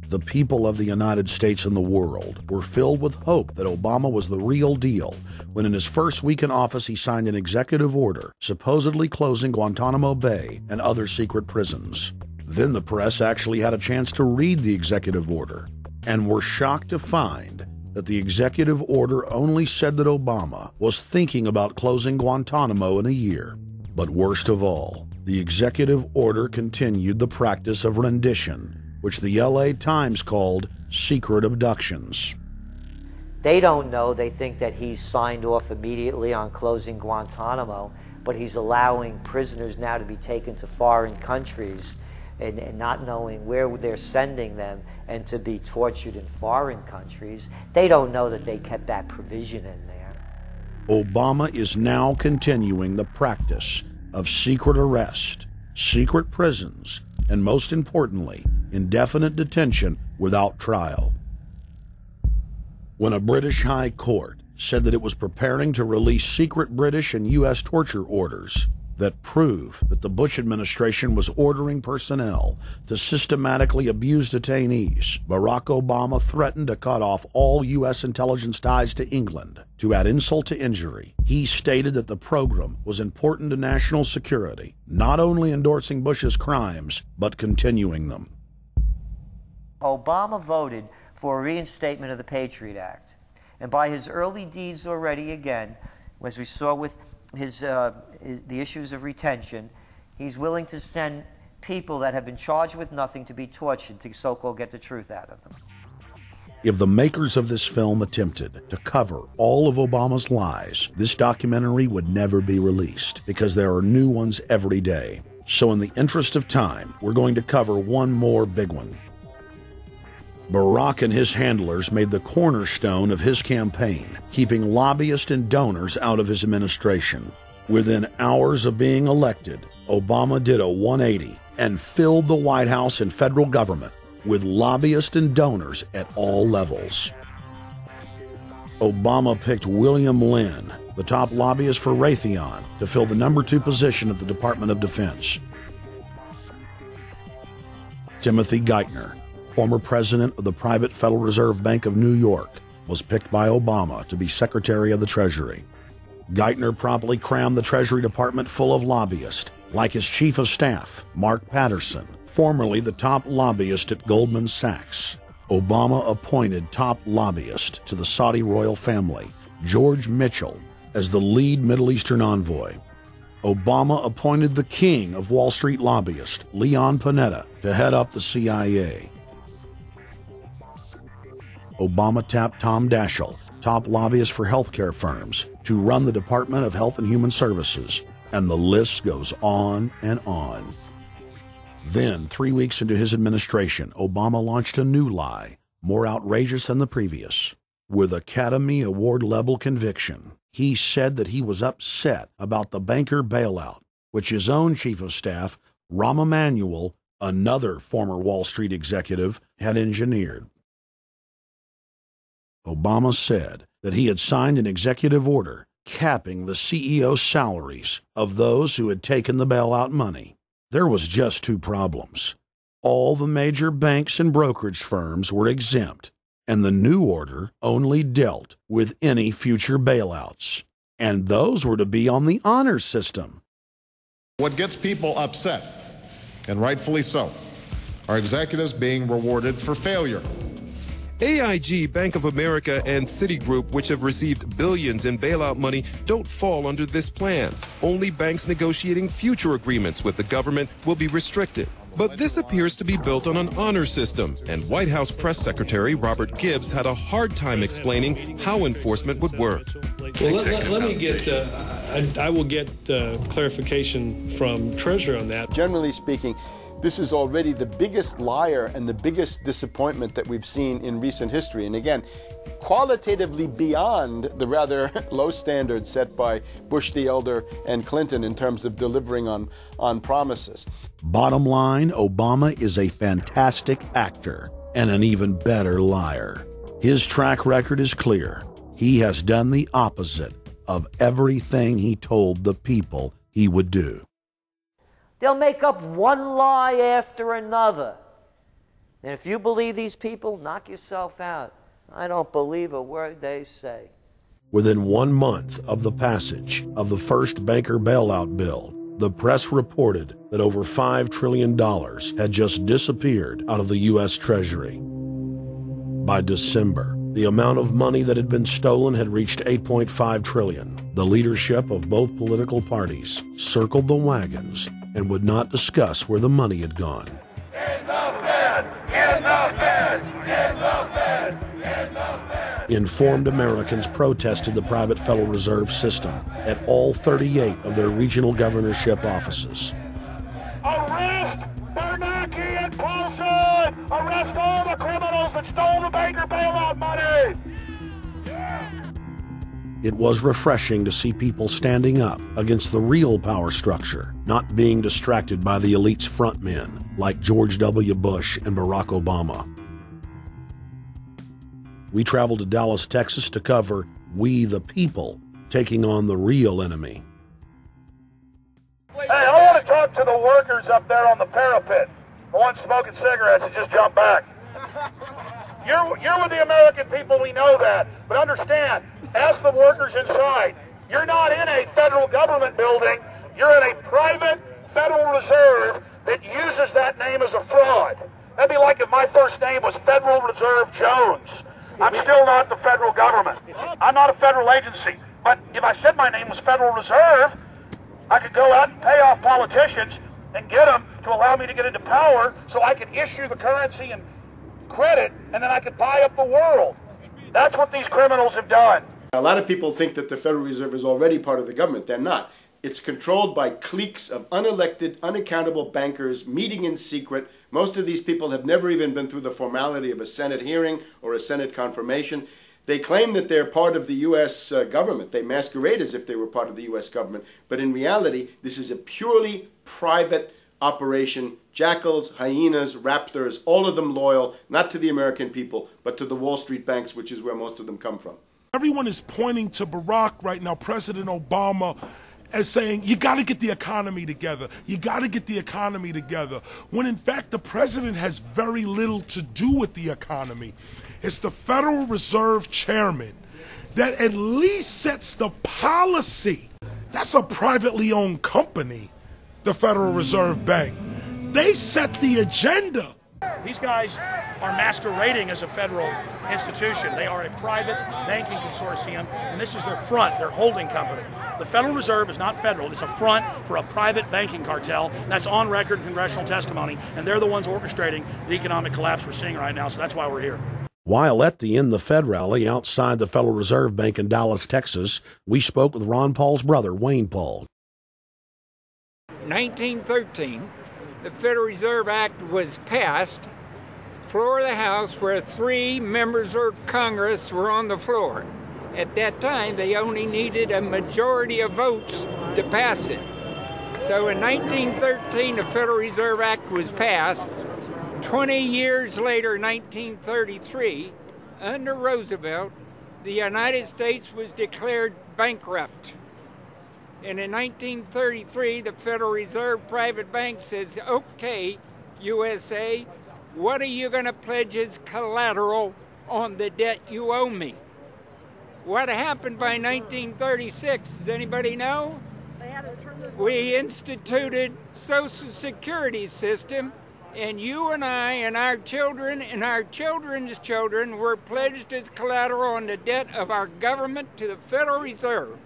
The people of the United States and the world were filled with hope that Obama was the real deal when in his first week in office he signed an executive order supposedly closing Guantanamo Bay and other secret prisons. Then the press actually had a chance to read the executive order and were shocked to find that the executive order only said that Obama was thinking about closing Guantanamo in a year. But worst of all, the executive order continued the practice of rendition, which the LA Times called secret abductions. They don't know. They think that he's signed off immediately on closing Guantanamo, but he's allowing prisoners now to be taken to foreign countries and not knowing where they're sending them and to be tortured in foreign countries. They don't know that they kept that provision in there. Obama is now continuing the practice of secret arrest, secret prisons, and most importantly, indefinite detention without trial. When a British High Court said that it was preparing to release secret British and U.S. torture orders that prove that the Bush administration was ordering personnel to systematically abuse detainees, Barack Obama threatened to cut off all U.S. intelligence ties to England. To add insult to injury, he stated that the program was important to national security, not only endorsing Bush's crimes, but continuing them. Obama voted for a reinstatement of the Patriot Act. And by his early deeds already, again, as we saw with the issues of retention, he's willing to send people that have been charged with nothing to be tortured to so-called get the truth out of them. If the makers of this film attempted to cover all of Obama's lies, this documentary would never be released because there are new ones every day. So in the interest of time, we're going to cover one more big one. Barack and his handlers made the cornerstone of his campaign, keeping lobbyists and donors out of his administration. Within hours of being elected, Obama did a 180 and filled the White House and federal government with lobbyists and donors at all levels. Obama picked William Lynn, the top lobbyist for Raytheon, to fill the number 2 position at the Department of Defense. Timothy Geithner, former president of the private Federal Reserve Bank of New York, was picked by Obama to be Secretary of the Treasury. Geithner promptly crammed the Treasury Department full of lobbyists, like his chief of staff, Mark Patterson, formerly the top lobbyist at Goldman Sachs. Obama appointed top lobbyist to the Saudi royal family, George Mitchell, as the lead Middle Eastern envoy. Obama appointed the king of Wall Street lobbyists, Leon Panetta, to head up the CIA. Obama tapped Tom Daschle, top lobbyist for healthcare firms, to run the Department of Health and Human Services, and the list goes on and on. Then, 3 weeks into his administration, Obama launched a new lie, more outrageous than the previous. With Academy Award-level conviction, he said that he was upset about the banker bailout, which his own chief of staff, Rahm Emanuel, another former Wall Street executive, had engineered. Obama said that he had signed an executive order capping the CEO's salaries of those who had taken the bailout money. There was just 2 problems. All the major banks and brokerage firms were exempt, and the new order only dealt with any future bailouts. And those were to be on the honor system. What gets people upset, and rightfully so, are executives being rewarded for failure. AIG, Bank of America, and Citigroup, which have received billions in bailout money, don't fall under this plan. Only banks negotiating future agreements with the government will be restricted. But this appears to be built on an honor system, and White House Press Secretary Robert Gibbs had a hard time explaining how enforcement would work. Well, let me get, I will get clarification from Treasury on that. Generally speaking, this is already the biggest liar and the biggest disappointment that we've seen in recent history. And again, qualitatively beyond the rather low standards set by Bush the Elder and Clinton in terms of delivering on promises. Bottom line, Obama is a fantastic actor and an even better liar. His track record is clear. He has done the opposite of everything he told the people he would do. They'll make up one lie after another. And if you believe these people, knock yourself out. I don't believe a word they say. Within 1 month of the passage of the first banker bailout bill, the press reported that over $5 trillion had just disappeared out of the U.S. Treasury. By December, the amount of money that had been stolen had reached $8.5 trillion. The leadership of both political parties circled the wagons and would not discuss where the money had gone. In the Fed! In the Fed! Informed Americans protested the private Federal Reserve System at all 38 of their regional governorship offices. Arrest Bernanke and Paulson! Arrest all the criminals that stole the banker bailout money! It was refreshing to see people standing up against the real power structure, not being distracted by the elite's frontmen like George W. Bush and Barack Obama. We traveled to Dallas, Texas to cover We the People taking on the real enemy. Hey, I want to talk to the workers up there on the parapet. The ones smoking cigarettes and just jump back. You're with the American people, we know that. But understand, ask the workers inside. You're not in a federal government building. You're in a private Federal Reserve that uses that name as a fraud. That'd be like if my first name was Federal Reserve Jones. I'm still not the federal government. I'm not a federal agency. But if I said my name was Federal Reserve, I could go out and pay off politicians and get them to allow me to get into power so I could issue the currency and credit, and then I could buy up the world. That's what these criminals have done. A lot of people think that the Federal Reserve is already part of the government. They're not. It's controlled by cliques of unelected, unaccountable bankers meeting in secret. Most of these people have never even been through the formality of a Senate hearing or a Senate confirmation. They claim that they're part of the U.S. government. They masquerade as if they were part of the U.S. government. But in reality, this is a purely private operation. Jackals, hyenas, raptors, all of them loyal, not to the American people, but to the Wall Street banks, which is where most of them come from. Everyone is pointing to Barack right now, President Obama, as saying, you got to get the economy together. You got to get the economy together. When in fact, the president has very little to do with the economy. It's the Federal Reserve chairman that at least sets the policy. That's a privately owned company, the Federal Reserve Bank. They set the agenda. These guys are masquerading as a federal institution. They are a private banking consortium, and this is their front, their holding company. The Federal Reserve is not federal. It's a front for a private banking cartel. That's on record in congressional testimony, and they're the ones orchestrating the economic collapse we're seeing right now, so that's why we're here. While at the End the Fed rally outside the Federal Reserve Bank in Dallas, Texas, we spoke with Ron Paul's brother, Wayne Paul. 1913, the Federal Reserve Act was passed, floor of the House, where 3 members of Congress were on the floor. At that time, they only needed a majority of votes to pass it. So in 1913, the Federal Reserve Act was passed. 20 years later, 1933, under Roosevelt, the United States was declared bankrupt. And in 1933, the Federal Reserve private bank says, okay, USA, what are you going to pledge as collateral on the debt you owe me? What happened by 1936? Does anybody know? We instituted Social Security system, and you and I and our children and our children's children were pledged as collateral on the debt of our government to the Federal Reserve.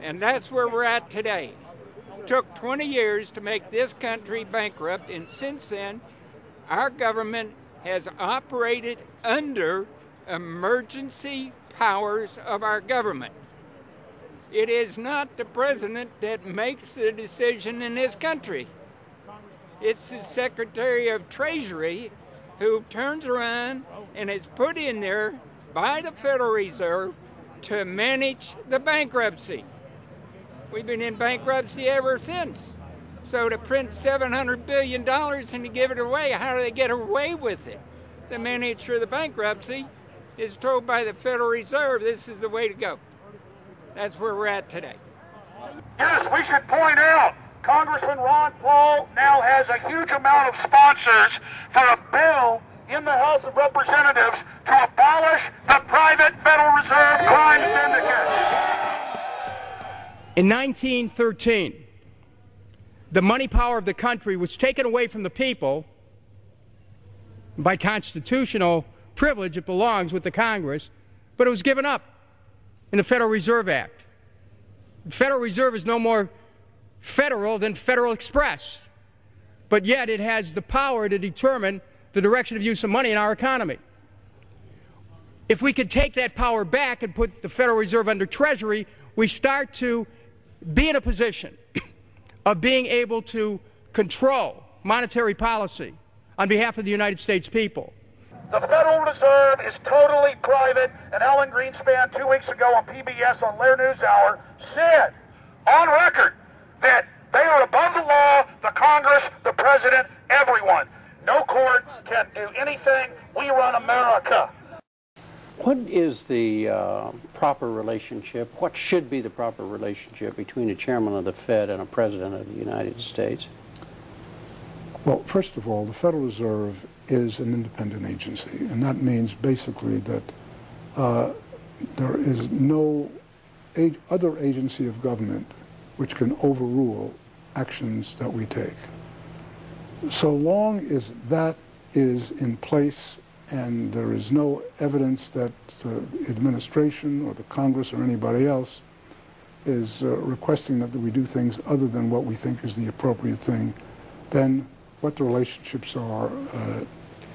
And that's where we're at today. It took 20 years to make this country bankrupt, and since then, our government has operated under emergency powers of our government. It is not the president that makes the decision in this country. It's the Secretary of Treasury who turns around and is put in there by the Federal Reserve to manage the bankruptcy. We've been in bankruptcy ever since. So to print $700 billion and to give it away, how do they get away with it? The manager of the bankruptcy is told by the Federal Reserve this is the way to go. That's where we're at today. Yes, we should point out, Congressman Ron Paul now has a huge amount of sponsors for a bill in the House of Representatives to abolish the private Federal Reserve crime syndicate. In 1913, the money power of the country was taken away from the people. By constitutional privilege, it belongs with the Congress, but it was given up in the Federal Reserve Act. The Federal Reserve is no more federal than Federal Express, but yet it has the power to determine the direction of use of money in our economy. If we could take that power back and put the Federal Reserve under Treasury, we start to be in a position of being able to control monetary policy on behalf of the United States people. The Federal Reserve is totally private, and Alan Greenspan 2 weeks ago on PBS on Lair NewsHour said on record that they are above the law, the Congress, the President, everyone. No court can do anything. We run America. What is the proper relationship, what should be the proper relationship between a chairman of the Fed and a president of the United States? Well, first of all, the Federal Reserve is an independent agency, and that means basically that there is no other agency of government which can overrule actions that we take. So long as that is in place and there is no evidence that the administration or the Congress or anybody else is requesting that we do things other than what we think is the appropriate thing, then what the relationships are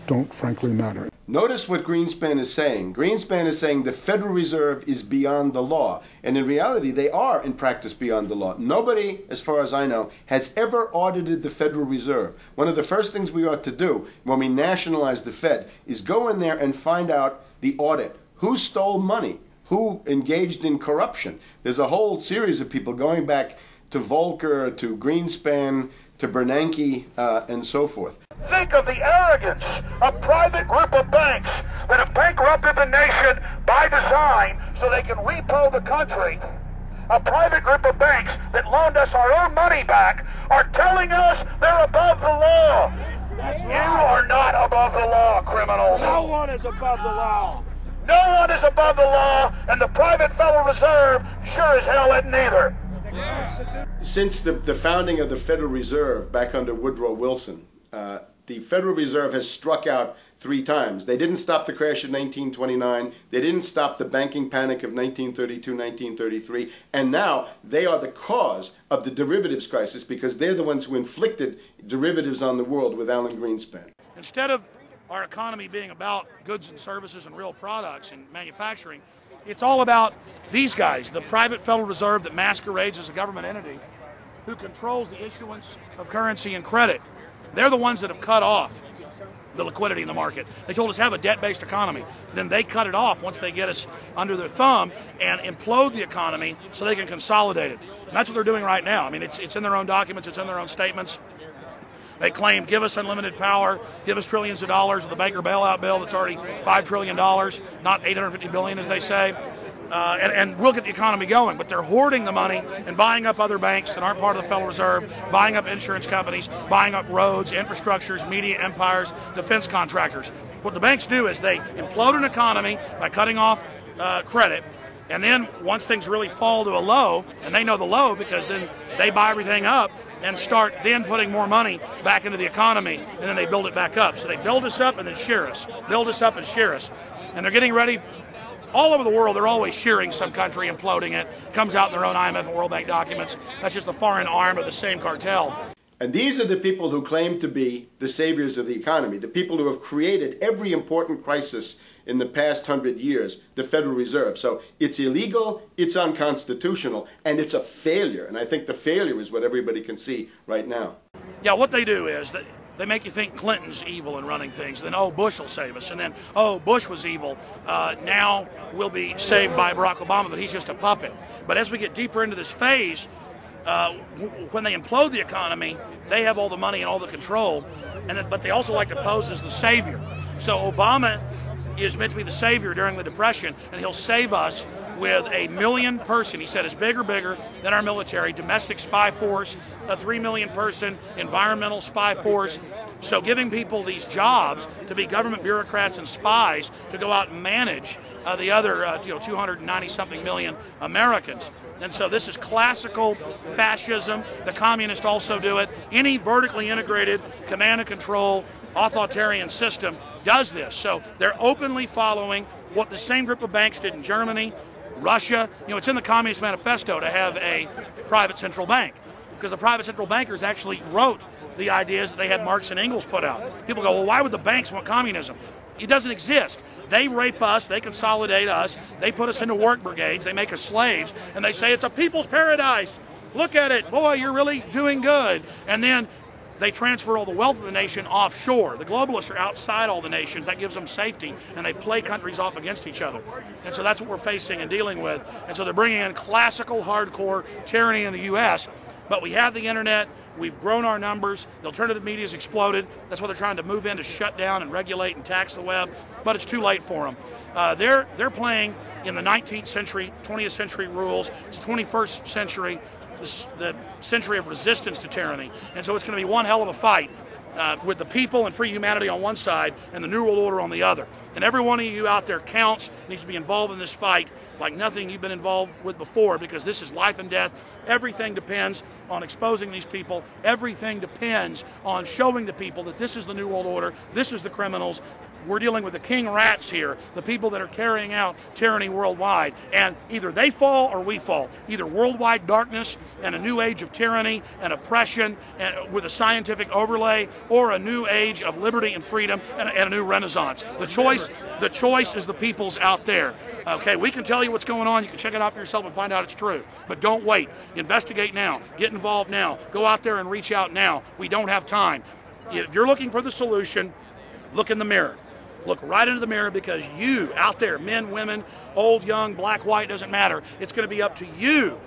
don't frankly matter. Notice what Greenspan is saying. Greenspan is saying the Federal Reserve is beyond the law. And in reality, they are in practice beyond the law. Nobody, as far as I know, has ever audited the Federal Reserve. One of the first things we ought to do when we nationalize the Fed is go in there and find out the audit. Who stole money? Who engaged in corruption? There's a whole series of people going back to Volcker, to Greenspan, to Bernanke, and so forth. Think of the arrogance of private group of banks that have bankrupted the nation by design so they can repo the country. A private group of banks that loaned us our own money back are telling us they're above the law. You are not above the law, criminals. No one is above the law. No one is above the law, and the private Federal Reserve sure as hell isn't either. Since the founding of the Federal Reserve back under Woodrow Wilson, the Federal Reserve has struck out 3 times. They didn't stop the crash of 1929. They didn't stop the banking panic of 1932, 1933. And now they are the cause of the derivatives crisis because they're the ones who inflicted derivatives on the world with Alan Greenspan. Instead of our economy being about goods and services and real products and manufacturing, it's all about these guys, the private Federal Reserve that masquerades as a government entity who controls the issuance of currency and credit. They're the ones that have cut off the liquidity in the market. They told us have a debt-based economy. Then they cut it off once they get us under their thumb and implode the economy so they can consolidate it. And that's what they're doing right now. I mean, it's in their own documents, it's in their own statements. They claim, give us unlimited power, give us trillions of dollars of the Baker bailout bill that's already $5 trillion, not $850 billion as they say. And we'll get the economy going, but they're hoarding the money and buying up other banks that aren't part of the Federal Reserve, buying up insurance companies, buying up roads, infrastructures, media empires, defense contractors. What the banks do is they implode an economy by cutting off credit, and then once things really fall to a low, and they know the low because then they buy everything up and start then putting more money back into the economy, and then they build it back up. So they build us up and then shear us, build us up and shear us. And they're getting ready. All over the world, they're always shearing some country, imploding it. Comes out in their own IMF and World Bank documents. That's just the foreign arm of the same cartel. And these are the people who claim to be the saviors of the economy, the people who have created every important crisis in the past 100 years, the Federal Reserve. So it's illegal, it's unconstitutional, and it's a failure. And I think the failure is what everybody can see right now. Yeah, what they do is they make you think Clinton's evil in running things. Then, oh, Bush will save us. And then, oh, Bush was evil. Now we'll be saved by Barack Obama, but he's just a puppet. But as we get deeper into this phase, when they implode the economy, they have all the money and all the control. But they also like to pose as the savior. So Obama is meant to be the savior during the Depression, and he'll save us with a 1 million person, he said, is bigger than our military, domestic spy force, a 3 million person environmental spy force. So giving people these jobs to be government bureaucrats and spies to go out and manage the other 290-something million Americans. And so this is classical fascism. The communists also do it. Any vertically integrated command and control authoritarian system does this. So they're openly following what the same group of banks did in Germany, Russia. It's in the Communist Manifesto to have a private central bank, because the private central bankers actually wrote the ideas that they had Marx and Engels put out. People go, well, why would the banks want communism? It doesn't exist. They rape us, they consolidate us, they put us into work brigades, they make us slaves, and they say it's a people's paradise. Look at it, boy, you're really doing good. And then they transfer all the wealth of the nation offshore. The globalists are outside all the nations. That gives them safety, and they play countries off against each other. And so that's what we're facing and dealing with. And so they're bringing in classical, hardcore tyranny in the U.S., but we have the internet. We've grown our numbers. The alternative media has exploded. That's why they're trying to move in to shut down and regulate and tax the web, but it's too late for them. They're playing in the 19th century, 20th century rules. It's 21st century, the century of resistance to tyranny. And so it's going to be one hell of a fight with the people and free humanity on one side and the New World Order on the other. And every one of you out there counts, needs to be involved in this fight like nothing you've been involved with before, because this is life and death. Everything depends on exposing these people. Everything depends on showing the people that this is the New World Order, this is the criminals. We're dealing with the king rats here, the people that are carrying out tyranny worldwide. And either they fall or we fall. Either worldwide darkness and a new age of tyranny and oppression and with a scientific overlay, or a new age of liberty and freedom and a new renaissance. The choice is the people's out there. Okay, we can tell you what's going on. You can check it out for yourself and find out it's true. But don't wait. Investigate now. Get involved now. Go out there and reach out now. We don't have time. If you're looking for the solution, look in the mirror. Look right into the mirror, because you out there, men, women, old, young, black, white, doesn't matter. It's going to be up to you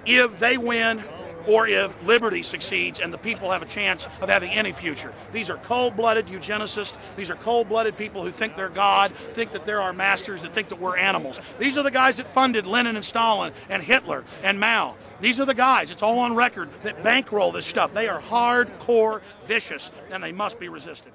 if they win or if liberty succeeds and the people have a chance of having any future. These are cold-blooded eugenicists. These are cold-blooded people who think they're God, think that they're our masters, that think that we're animals. These are the guys that funded Lenin and Stalin and Hitler and Mao. These are the guys, it's all on record, that bankroll this stuff. They are hardcore vicious, and they must be resisted.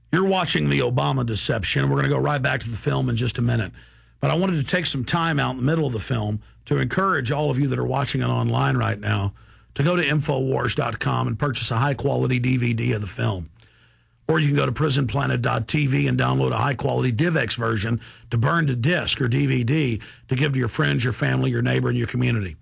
You're watching The Obama Deception. We're going to go right back to the film in just a minute. But I wanted to take some time out in the middle of the film to encourage all of you that are watching it online right now to go to Infowars.com and purchase a high-quality DVD of the film. Or you can go to PrisonPlanet.tv and download a high-quality DivX version to burn to disc or DVD to give to your friends, your family, your neighbor, and your community.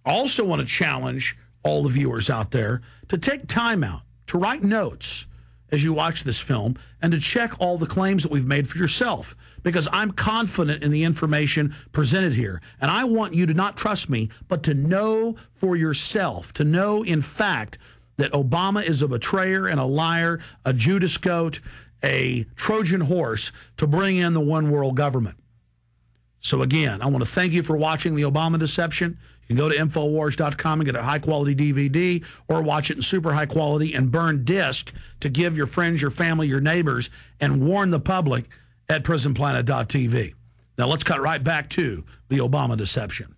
I also want to challenge all the viewers out there to take time out, to write notes as you watch this film, and to check all the claims that we've made for yourself, because I'm confident in the information presented here. And I want you to not trust me, but to know for yourself, to know in fact that Obama is a betrayer and a liar, a Judas goat, a Trojan horse to bring in the one world government. So again, I want to thank you for watching The Obama Deception. You can go to Infowars.com and get a high-quality DVD, or watch it in super high quality and burn disc to give your friends, your family, your neighbors, and warn the public at PrisonPlanet.tv. Now let's cut right back to The Obama Deception.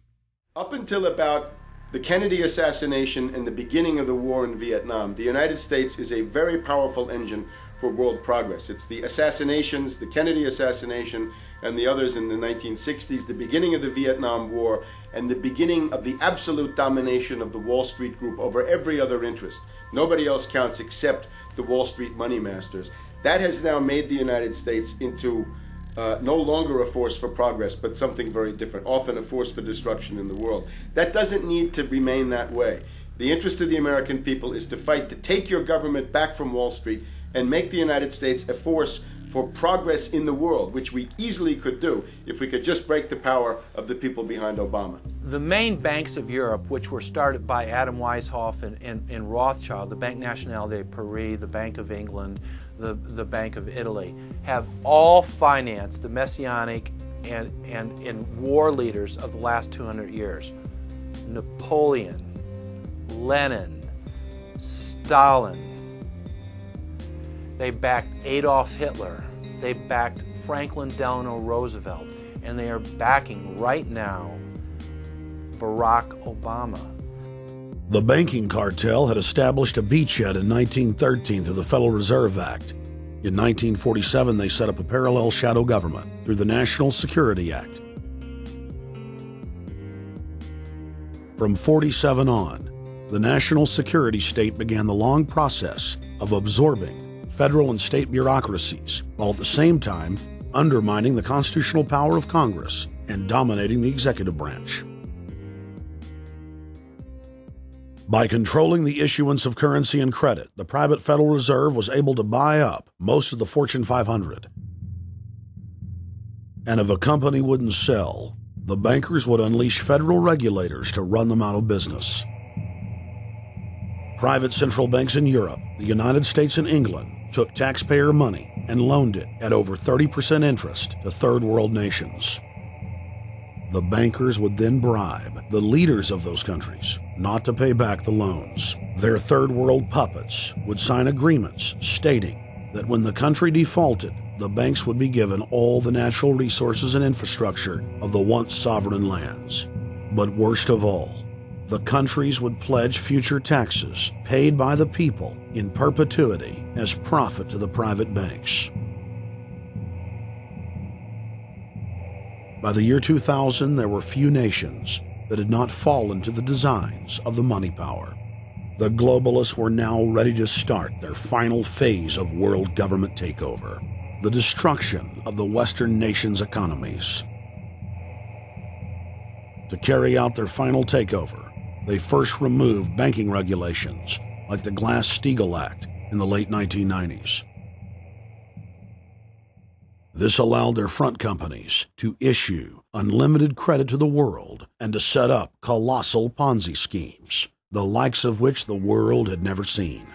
Up until about the Kennedy assassination and the beginning of the war in Vietnam, the United States is a very powerful engine for world progress. It's the assassinations, the Kennedy assassination, and the others in the 1960s, the beginning of the Vietnam War, and the beginning of the absolute domination of the Wall Street Group over every other interest. Nobody else counts except the Wall Street money masters. That has now made the United States into no longer a force for progress, but something very different, often a force for destruction in the world. That doesn't need to remain that way. The interest of the American people is to fight to take your government back from Wall Street and make the United States a force for progress in the world, which we easily could do if we could just break the power of the people behind Obama. The main banks of Europe, which were started by Adam Weishaupt and Rothschild, the Banque Nationale de Paris, the Bank of England, the Bank of Italy, have all financed the messianic and war leaders of the last 200 years. Napoleon, Lenin, Stalin. They backed Adolf Hitler. They backed Franklin Delano Roosevelt. And they are backing right now Barack Obama. The banking cartel had established a beachhead in 1913 through the Federal Reserve Act. In 1947, they set up a parallel shadow government through the National Security Act. From 47 on, the national security state began the long process of absorbing federal and state bureaucracies, while at the same time undermining the constitutional power of Congress and dominating the executive branch. By controlling the issuance of currency and credit, the private Federal Reserve was able to buy up most of the Fortune 500. And if a company wouldn't sell, the bankers would unleash federal regulators to run them out of business. Private central banks in Europe, the United States, and England took taxpayer money and loaned it at over 30% interest to third world nations. The bankers would then bribe the leaders of those countries not to pay back the loans. Their third world puppets would sign agreements stating that when the country defaulted, the banks would be given all the natural resources and infrastructure of the once sovereign lands. But worst of all, the countries would pledge future taxes paid by the people in perpetuity as profit to the private banks. By the year 2000, there were few nations that had not fallen to the designs of the money power. The globalists were now ready to start their final phase of world government takeover, the destruction of the Western nations' economies. To carry out their final takeover, they first removed banking regulations like the Glass-Steagall Act in the late 1990s. This allowed their front companies to issue unlimited credit to the world and to set up colossal Ponzi schemes, the likes of which the world had never seen.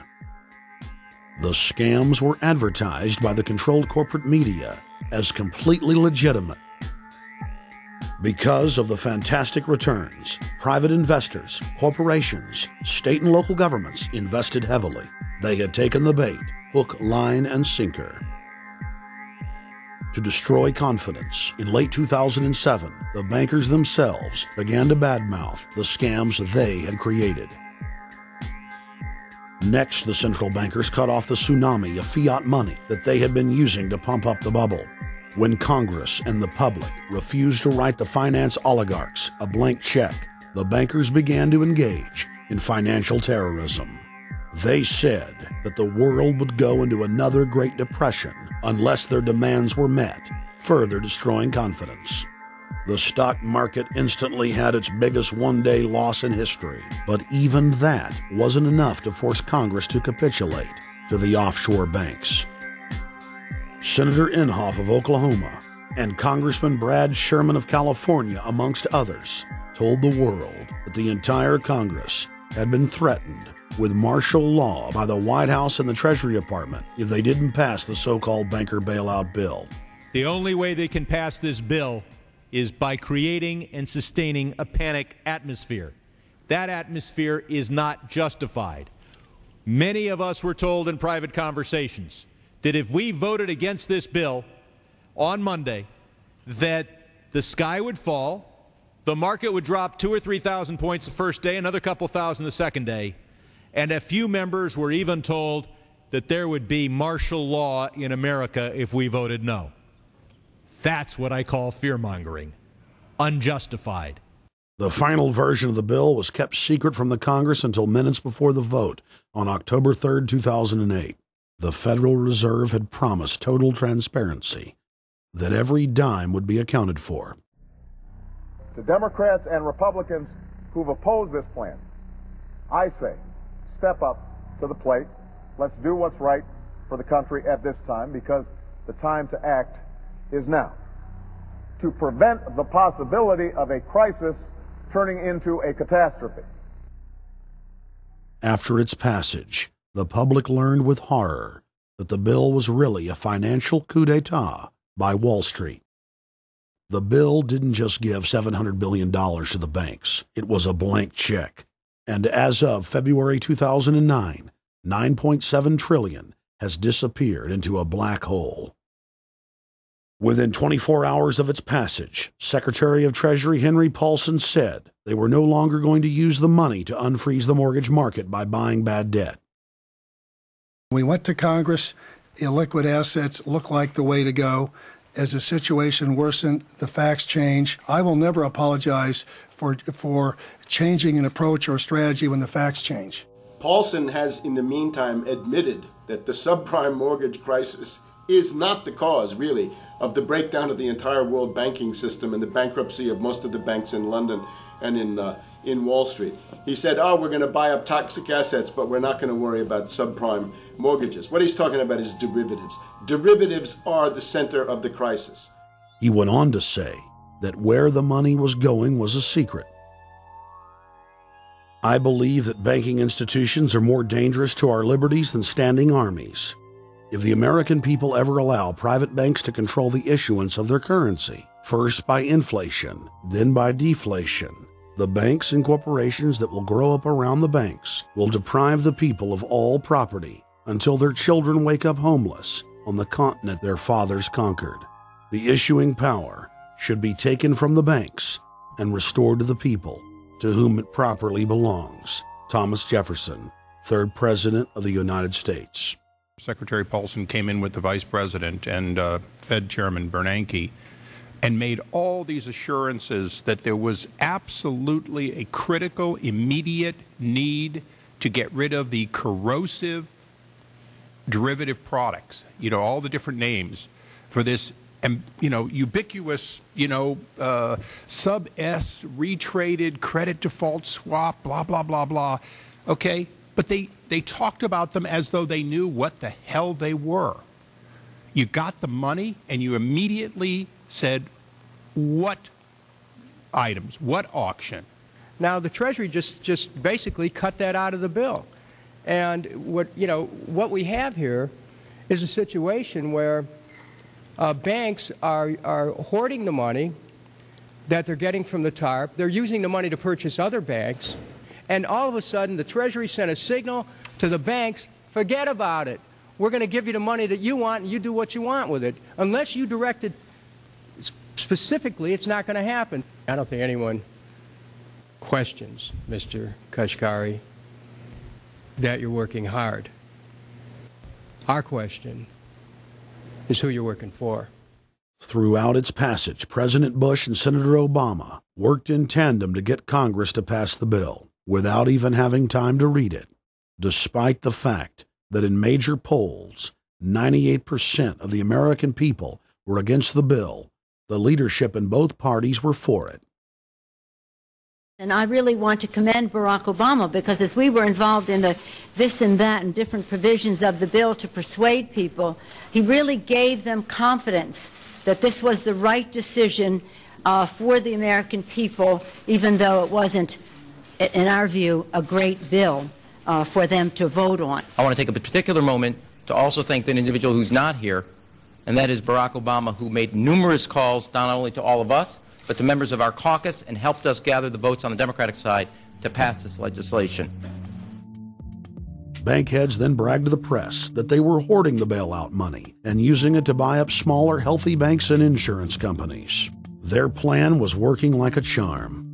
The scams were advertised by the controlled corporate media as completely legitimate. Because of the fantastic returns, private investors, corporations, state and local governments invested heavily. They had taken the bait, hook, line, and sinker. To destroy confidence, in late 2007, the bankers themselves began to badmouth the scams they had created. Next, the central bankers cut off the tsunami of fiat money that they had been using to pump up the bubble. When Congress and the public refused to write the finance oligarchs a blank check, the bankers began to engage in financial terrorism. They said that the world would go into another Great Depression unless their demands were met, further destroying confidence. The stock market instantly had its biggest one-day loss in history, but even that wasn't enough to force Congress to capitulate to the offshore banks. Senator Inhofe of Oklahoma and Congressman Brad Sherman of California, amongst others, told the world that the entire Congress had been threatened with martial law by the White House and the Treasury Department if they didn't pass the so-called banker bailout bill. The only way they can pass this bill is by creating and sustaining a panic atmosphere. That atmosphere is not justified. Many of us were told in private conversations that if we voted against this bill on Monday, that the sky would fall, the market would drop 2,000 or 3,000 points the first day, another couple thousand the second day, and a few members were even told that there would be martial law in America if we voted no. That's what I call fear-mongering. Unjustified. The final version of the bill was kept secret from the Congress until minutes before the vote on October 3, 2008. The Federal Reserve had promised total transparency, that every dime would be accounted for. To Democrats and Republicans who've opposed this plan, I say, step up to the plate. Let's do what's right for the country at this time, because the time to act is now. To prevent the possibility of a crisis turning into a catastrophe. After its passage, the public learned with horror that the bill was really a financial coup d'etat by Wall Street. The bill didn't just give $700 billion to the banks. It was a blank check. And as of February 2009, $9.7 trillion has disappeared into a black hole. Within 24 hours of its passage, Secretary of Treasury Henry Paulson said they were no longer going to use the money to unfreeze the mortgage market by buying bad debt. We went to Congress. Illiquid assets look like the way to go. As the situation worsened, the facts change. I will never apologize for changing an approach or strategy when the facts change. Paulson has, in the meantime, admitted that the subprime mortgage crisis is not the cause, really, of the breakdown of the entire world banking system and the bankruptcy of most of the banks in London and in Wall Street. He said, oh, we're going to buy up toxic assets, but we're not going to worry about subprime mortgages. What he's talking about is derivatives. Derivatives are the center of the crisis. He went on to say that where the money was going was a secret. I believe that banking institutions are more dangerous to our liberties than standing armies. If the American people ever allow private banks to control the issuance of their currency, first by inflation, then by deflation, the banks and corporations that will grow up around the banks will deprive the people of all property until their children wake up homeless on the continent their fathers conquered. The issuing power should be taken from the banks and restored to the people, to whom it properly belongs. Thomas Jefferson, 3rd President of the United States. Secretary Paulson came in with the Vice President and Fed Chairman Bernanke and made all these assurances that there was absolutely a critical, immediate need to get rid of the corrosive derivative products, all the different names for this, ubiquitous, sub-S, retraded credit default swap, blah, blah, blah, blah. Okay? But they talked about them as though they knew what the hell they were. You got the money and you immediately said, what items, what auction? Now, the Treasury just basically cut that out of the bill. And what we have here is a situation where banks are hoarding the money that they're getting from the TARP. They're using the money to purchase other banks. And all of a sudden, the Treasury sent a signal to the banks, forget about it. We're going to give you the money that you want, and you do what you want with it. Unless you direct it specifically, it's not going to happen. I don't think anyone questions, Mr. Kashkari, that you're working hard. Our question is who you're working for. Throughout its passage, President Bush and Senator Obama worked in tandem to get Congress to pass the bill without even having time to read it, despite the fact that in major polls, 98% of the American people were against the bill. The leadership in both parties were for it. And I really want to commend Barack Obama, because as we were involved in the this and that and different provisions of the bill to persuade people, he really gave them confidence that this was the right decision for the American people, even though it wasn't, in our view, a great bill for them to vote on. I want to take a particular moment to also thank an individual who's not here, and that is Barack Obama, who made numerous calls not only to all of us, but to members of our caucus, and helped us gather the votes on the Democratic side to pass this legislation. Bankheads then bragged to the press that they were hoarding the bailout money and using it to buy up smaller, healthy banks and insurance companies. Their plan was working like a charm.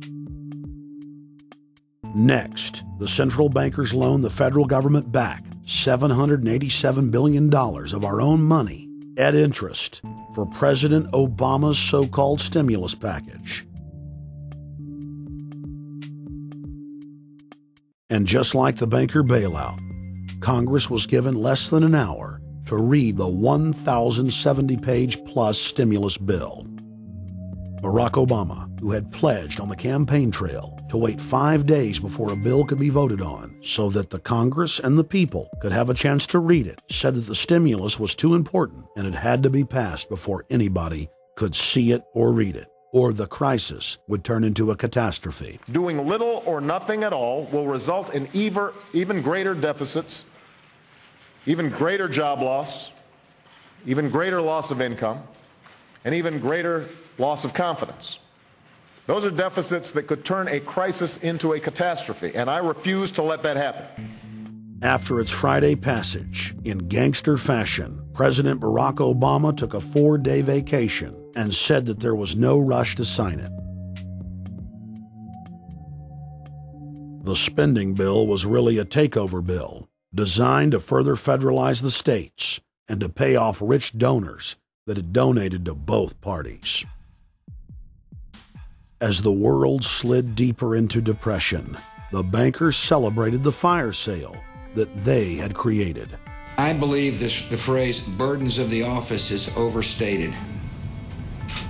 Next, the central bankers loaned the federal government back $787 billion of our own money at interest for President Obama's so-called stimulus package. And just like the banker bailout, Congress was given less than an hour to read the 1,070-page-plus stimulus bill. Barack Obama, who had pledged on the campaign trail to wait 5 days before a bill could be voted on so that the Congress and the people could have a chance to read it, said that the stimulus was too important and it had to be passed before anybody could see it or read it, or the crisis would turn into a catastrophe. Doing little or nothing at all will result in even greater deficits, even greater job loss, even greater loss of income, and even greater loss of confidence. Those are deficits that could turn a crisis into a catastrophe, and I refuse to let that happen. After its Friday passage, in gangster fashion, President Barack Obama took a 4-day vacation and said that there was no rush to sign it. The spending bill was really a takeover bill, designed to further federalize the states and to pay off rich donors that had donated to both parties. As the world slid deeper into depression, the bankers celebrated the fire sale that they had created. I believe the phrase burdens of the office is overstated.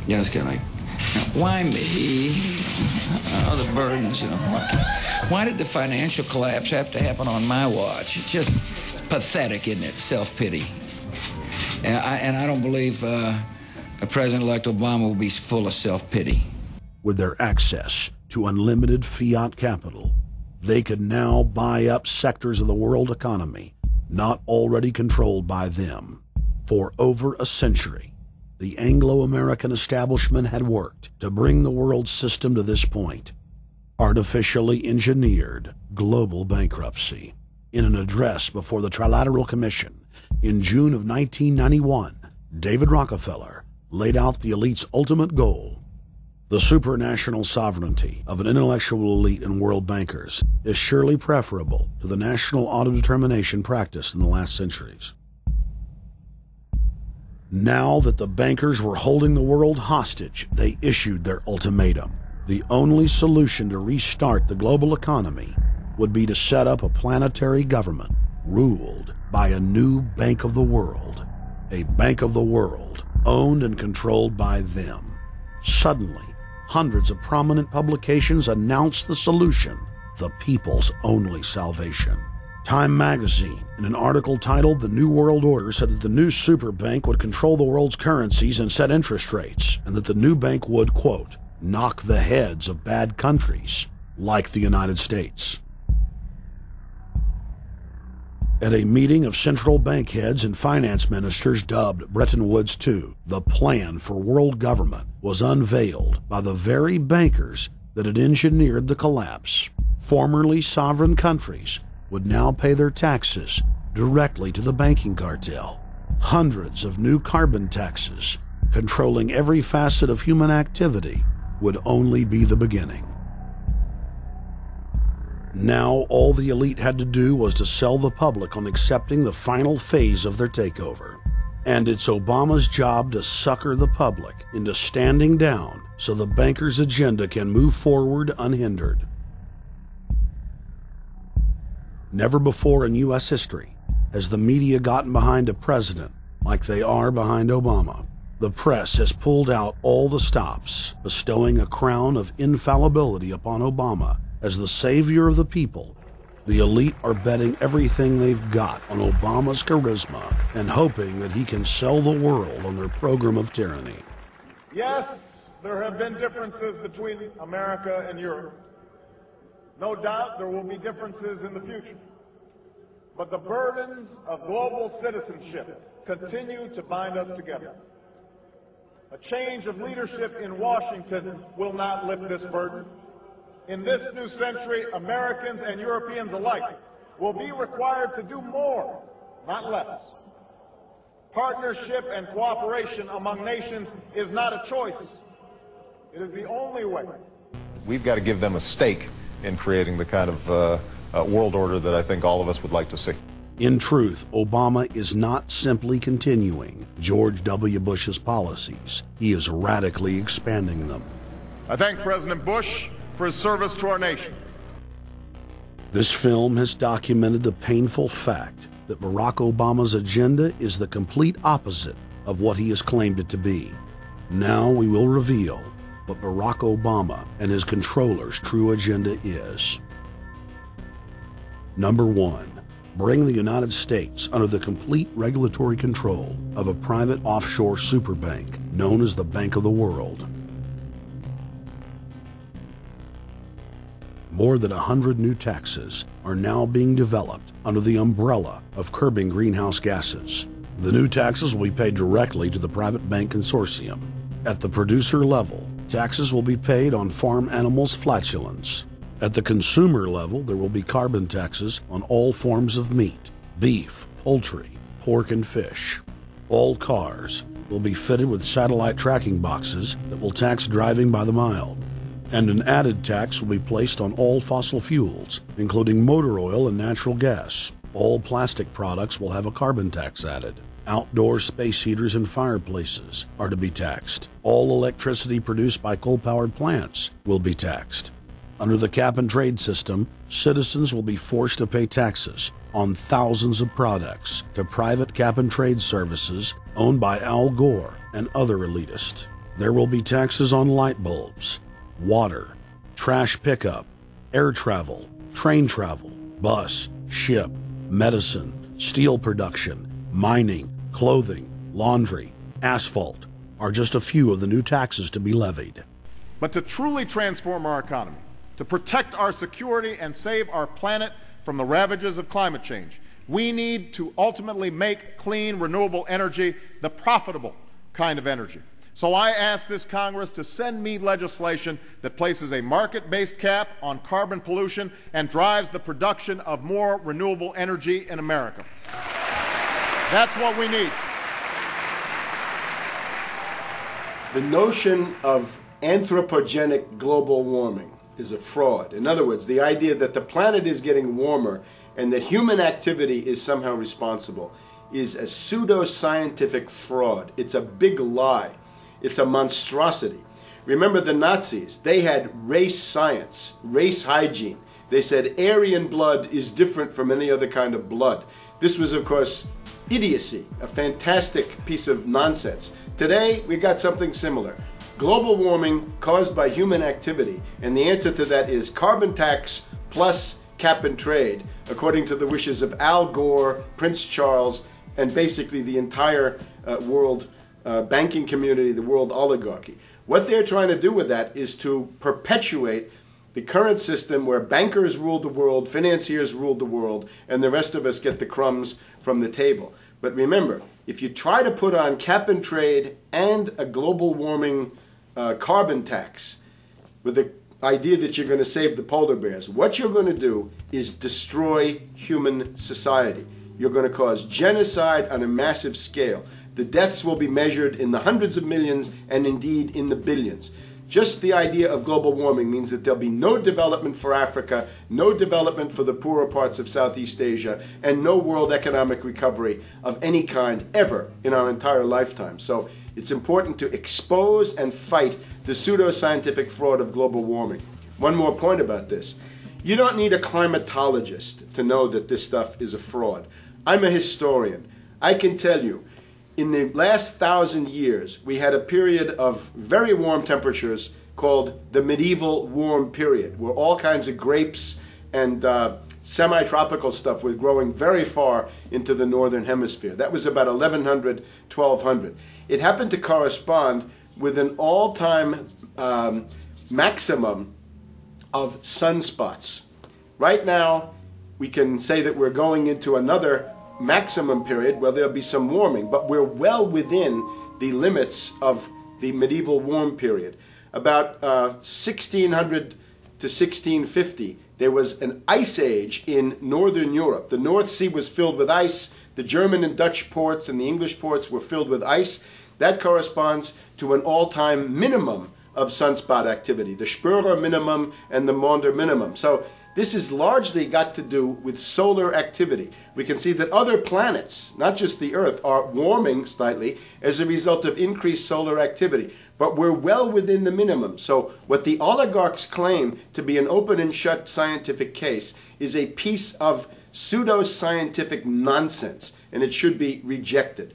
You know, it's kind of like Why me? Oh, the burdens, you know. Why did the financial collapse have to happen on my watch? It's just pathetic, isn't it? Self-pity. And I don't believe President-elect Obama will be full of self-pity. With their access to unlimited fiat capital, they could now buy up sectors of the world economy not already controlled by them. For over a century, the Anglo-American establishment had worked to bring the world system to this point. Artificially engineered global bankruptcy. In an address before the Trilateral Commission in June of 1991, David Rockefeller laid out the elite's ultimate goal. The supranational sovereignty of an intellectual elite and world bankers is surely preferable to the national autodetermination practiced in the last centuries. Now that the bankers were holding the world hostage, they issued their ultimatum. The only solution to restart the global economy would be to set up a planetary government ruled by a new Bank of the World, a Bank of the World owned and controlled by them. Suddenly, hundreds of prominent publications announced the solution, the people's only salvation. Time magazine, in an article titled The New World Order, said that the new super bank would control the world's currencies and set interest rates, and that the new bank would, quote, knock the heads of bad countries like the United States. At a meeting of central bank heads and finance ministers dubbed Bretton Woods II, the plan for world government was unveiled by the very bankers that had engineered the collapse. Formerly sovereign countries would now pay their taxes directly to the banking cartel. Hundreds of new carbon taxes, controlling every facet of human activity, would only be the beginning. Now all the elite had to do was to sell the public on accepting the final phase of their takeover. And it's Obama's job to sucker the public into standing down so the bankers' agenda can move forward unhindered. Never before in U.S. history has the media gotten behind a president like they are behind Obama. The press has pulled out all the stops, bestowing a crown of infallibility upon Obama as the savior of the people. The elite are betting everything they've got on Obama's charisma and hoping that he can sell the world on their program of tyranny. Yes, there have been differences between America and Europe. No doubt there will be differences in the future. But the burdens of global citizenship continue to bind us together. A change of leadership in Washington will not lift this burden. In this new century, Americans and Europeans alike will be required to do more, not less. Partnership and cooperation among nations is not a choice. It is the only way. We've got to give them a stake in creating the kind of world order that I think all of us would like to see. In truth, Obama is not simply continuing George W. Bush's policies. He is radically expanding them. I thank President Bush for his service to our nation. This film has documented the painful fact that Barack Obama's agenda is the complete opposite of what he has claimed it to be. Now we will reveal what Barack Obama and his controllers' true agenda is. Number 1. Bring the United States under the complete regulatory control of a private offshore superbank known as the Bank of the World. More than 100 new taxes are now being developed under the umbrella of curbing greenhouse gases. The new taxes will be paid directly to the private bank consortium. At the producer level, taxes will be paid on farm animals' flatulence. At the consumer level, there will be carbon taxes on all forms of meat, beef, poultry, pork, and fish. All cars will be fitted with satellite tracking boxes that will tax driving by the mile. And an added tax will be placed on all fossil fuels, including motor oil and natural gas. All plastic products will have a carbon tax added. Outdoor space heaters and fireplaces are to be taxed. All electricity produced by coal-powered plants will be taxed. Under the cap-and-trade system, citizens will be forced to pay taxes on thousands of products to private cap-and-trade services owned by Al Gore and other elitists. There will be taxes on light bulbs, water, trash pickup, air travel, train travel, bus, ship, medicine, steel production, mining, clothing, laundry, asphalt are just a few of the new taxes to be levied. But to truly transform our economy, to protect our security and save our planet from the ravages of climate change, we need to ultimately make clean, renewable energy the profitable kind of energy. So I ask this Congress to send me legislation that places a market-based cap on carbon pollution and drives the production of more renewable energy in America. That's what we need. The notion of anthropogenic global warming is a fraud. In other words, the idea that the planet is getting warmer and that human activity is somehow responsible is a pseudo-scientific fraud. It's a big lie. It's a monstrosity. Remember the Nazis, they had race science, race hygiene. They said Aryan blood is different from any other kind of blood. This was, of course, idiocy, a fantastic piece of nonsense. Today, we got something similar. Global warming caused by human activity, and the answer to that is carbon tax plus cap and trade, according to the wishes of Al Gore, Prince Charles, and basically the entire world banking community, the world oligarchy. What they're trying to do with that is to perpetuate the current system where bankers rule the world, financiers rule the world, and the rest of us get the crumbs from the table. But remember, if you try to put on cap and trade and a global warming carbon tax with the idea that you're going to save the polar bears, what you're going to do is destroy human society. You're going to cause genocide on a massive scale. The deaths will be measured in the hundreds of millions and indeed in the billions. Just the idea of global warming means that there'll be no development for Africa, no development for the poorer parts of Southeast Asia, and no world economic recovery of any kind ever in our entire lifetime. So it's important to expose and fight the pseudo-scientific fraud of global warming. One more point about this. You don't need a climatologist to know that this stuff is a fraud. I'm a historian. I can tell you, in the last 1,000 years, we had a period of very warm temperatures called the medieval warm period, where all kinds of grapes and semi-tropical stuff was growing very far into the northern hemisphere. That was about 1100, 1200. It happened to correspond with an all-time maximum of sunspots. Right now, we can say that we're going into another maximum period where there'll be some warming, but we're well within the limits of the medieval warm period. About 1600 to 1650, there was an ice age in northern Europe. The North Sea was filled with ice. The German and Dutch ports and the English ports were filled with ice. That corresponds to an all-time minimum of sunspot activity, the Spörer minimum and the Maunder minimum. So this has largely got to do with solar activity. We can see that other planets, not just the Earth, are warming slightly as a result of increased solar activity. But we're well within the minimum. So what the oligarchs claim to be an open and shut scientific case is a piece of pseudo-scientific nonsense, and it should be rejected.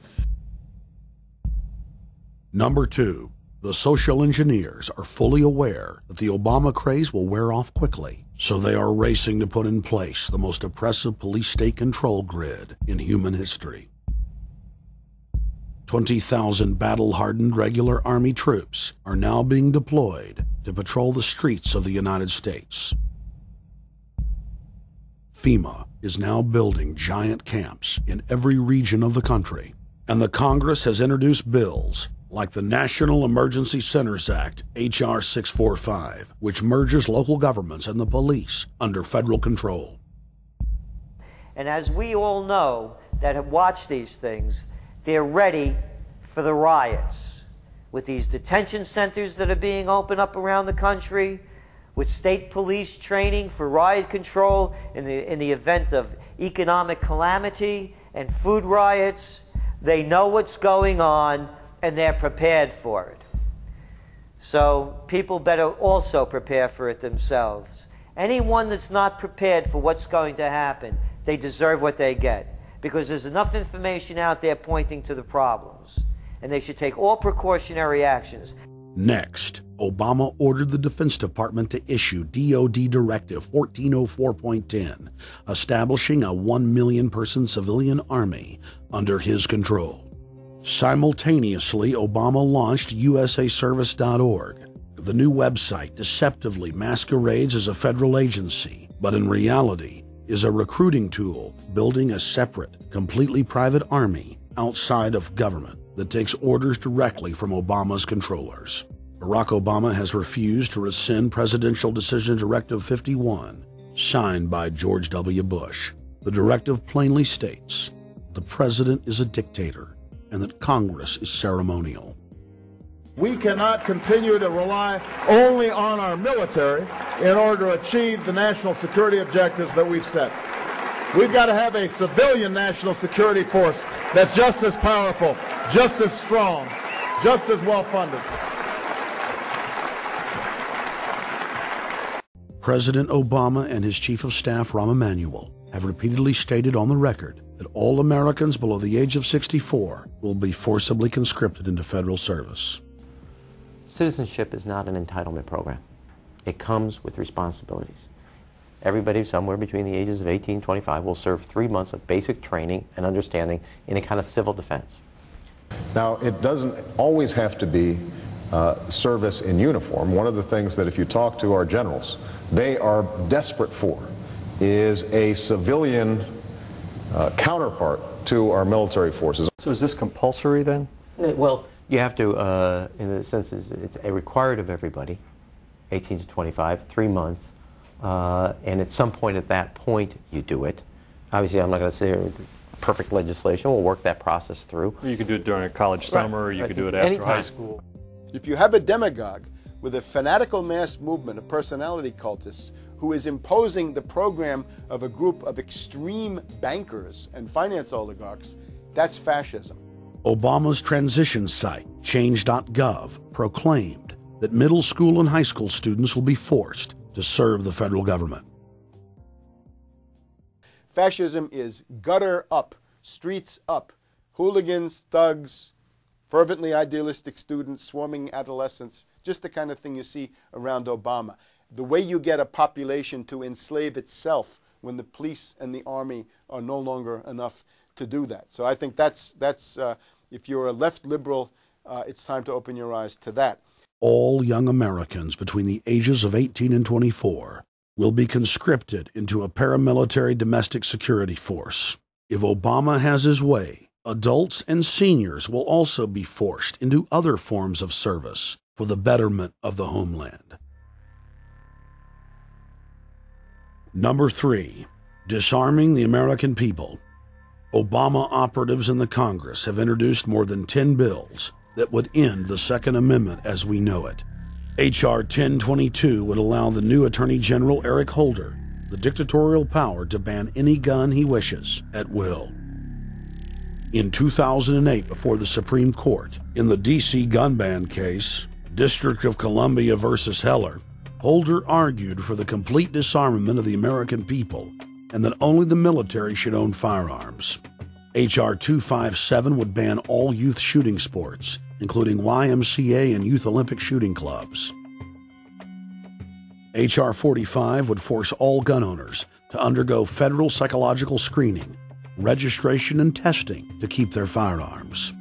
Number 2. The social engineers are fully aware that the Obama craze will wear off quickly, so they are racing to put in place the most oppressive police state control grid in human history. 20,000 battle-hardened regular Army troops are now being deployed to patrol the streets of the United States. FEMA is now building giant camps in every region of the country, and the Congress has introduced bills like the National Emergency Centers Act, H.R. 645, which merges local governments and the police under federal control. And as we all know that have watched these things, they're ready for the riots. With these detention centers that are being opened up around the country, with state police training for riot control in the event of economic calamity and food riots, they know what's going on and they're prepared for it. So people better also prepare for it themselves. Anyone that's not prepared for what's going to happen, they deserve what they get, because there's enough information out there pointing to the problems. and they should take all precautionary actions. Next, Obama ordered the Defense Department to issue DoD Directive 1404.10, establishing a 1 million person civilian army under his control. Simultaneously, Obama launched USAService.org. The new website deceptively masquerades as a federal agency, but in reality is a recruiting tool building a separate, completely private army outside of government that takes orders directly from Obama's controllers. Barack Obama has refused to rescind Presidential Decision Directive 51, signed by George W. Bush. The directive plainly states the president is a dictator and that Congress is ceremonial. We cannot continue to rely only on our military in order to achieve the national security objectives that we've set. We've got to have a civilian national security force that's just as powerful, just as strong, just as well funded. President Obama and his Chief of Staff, Rahm Emanuel, have repeatedly stated on the record that all Americans below the age of 64 will be forcibly conscripted into federal service. Citizenship is not an entitlement program. It comes with responsibilities. Everybody somewhere between the ages of 18 and 25 will serve 3 months of basic training and understanding in a kind of civil defense. Now, it doesn't always have to be service in uniform. One of the things that if you talk to our generals, they are desperate for is a civilian counterpart to our military forces. So is this compulsory then? Well, you have to, in a sense, it's a required of everybody, 18 to 25, 3 months, and at some point at that point you do it. Obviously, I'm not going to say perfect legislation. We'll work that process through. You could do it during a college summer, you could do it after Anytime. high school. If you have a demagogue with a fanatical mass movement of personality cultists who is imposing the program of a group of extreme bankers and finance oligarchs, that's fascism. Obama's transition site, change.gov, proclaimed that middle school and high school students will be forced to serve the federal government. Fascism is gutter up, streets up, hooligans, thugs, fervently idealistic students, swarming adolescents, just the kind of thing you see around Obama. The way you get a population to enslave itself when the police and the army are no longer enough to do that. So I think that's if you're a left liberal, it's time to open your eyes to that. All young Americans between the ages of 18 and 24 will be conscripted into a paramilitary domestic security force. If Obama has his way, adults and seniors will also be forced into other forms of service for the betterment of the homeland. Number 3, disarming the American people. Obama operatives in the Congress have introduced more than 10 bills that would end the Second Amendment as we know it. H.R. 1022 would allow the new Attorney General Eric Holder the dictatorial power to ban any gun he wishes at will. In 2008, before the Supreme Court, in the D.C. gun ban case, District of Columbia versus Heller, Holder argued for the complete disarmament of the American people and that only the military should own firearms. H.R. 257 would ban all youth shooting sports, including YMCA and Youth Olympic shooting clubs. H.R. 45 would force all gun owners to undergo federal psychological screening, registration, and testing to keep their firearms.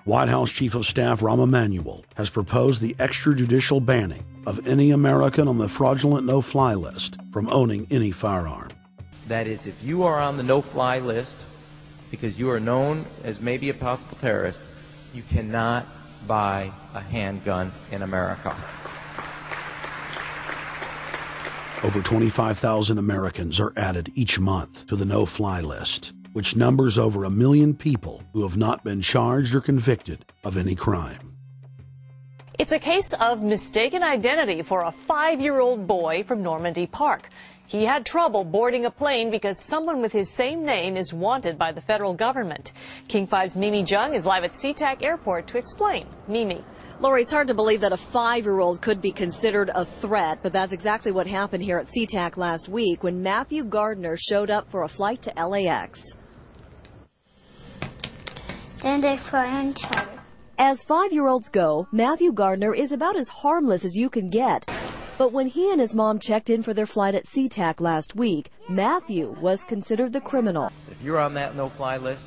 White House Chief of Staff Rahm Emanuel has proposed the extrajudicial banning of any American on the fraudulent no-fly list from owning any firearm. That is, if you are on the no-fly list because you are known as maybe a possible terrorist, you cannot buy a handgun in America. Over 25,000 Americans are added each month to the no-fly list, which numbers over 1 million people who have not been charged or convicted of any crime. It's a case of mistaken identity for a 5-year-old boy from Normandy Park. He had trouble boarding a plane because someone with his same name is wanted by the federal government. King 5's Mimi Jung is live at SeaTac Airport to explain. Mimi. Lori, it's hard to believe that a 5-year-old could be considered a threat, but that's exactly what happened here at SeaTac last week when Matthew Gardner showed up for a flight to LAX. then they cry and chatter. As 5-year-olds go, Matthew Gardner is about as harmless as you can get. But when he and his mom checked in for their flight at SeaTac last week, Matthew was considered the criminal. If you're on that no-fly list,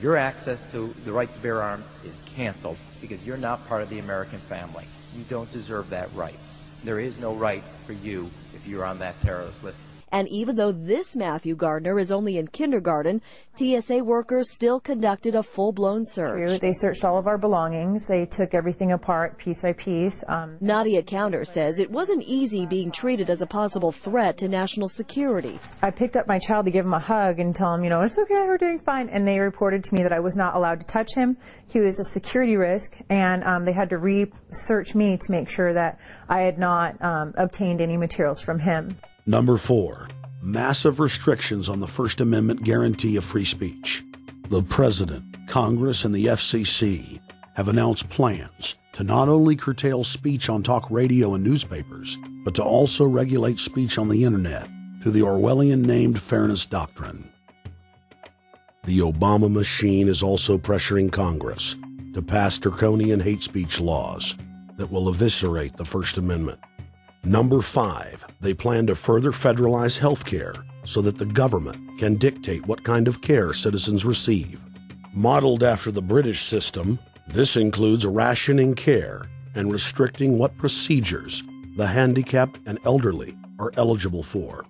your access to the right to bear arms is canceled because you're not part of the American family. You don't deserve that right. There is no right for you if you're on that terrorist list. And even though this Matthew Gardner is only in kindergarten, TSA workers still conducted a full-blown search. They searched all of our belongings. They took everything apart piece by piece. Nadia Counter says it wasn't easy being treated as a possible threat to national security. I picked up my child to give him a hug and tell him, it's okay, we're doing fine. And they reported to me that I was not allowed to touch him. He was a security risk, and they had to research me to make sure that I had not obtained any materials from him. Number 4, massive restrictions on the First Amendment guarantee of free speech. The President, Congress, and the FCC have announced plans to not only curtail speech on talk radio and newspapers, but to also regulate speech on the Internet through the Orwellian-named Fairness Doctrine. The Obama machine is also pressuring Congress to pass draconian hate speech laws that will eviscerate the First Amendment. Number 5, they plan to further federalize health care so that the government can dictate what kind of care citizens receive. Modeled after the British system, this includes rationing care and restricting what procedures the handicapped and elderly are eligible for.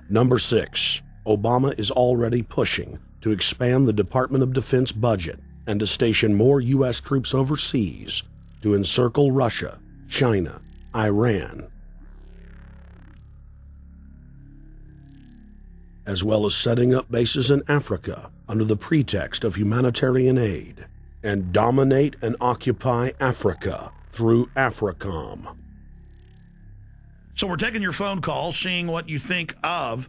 Number 6, Obama is already pushing to expand the Department of Defense budget and to station more U.S. troops overseas to encircle Russia, China, Iran, as well as setting up bases in Africa under the pretext of humanitarian aid, and dominate and occupy Africa through AFRICOM. So we're taking your phone call, seeing what you think of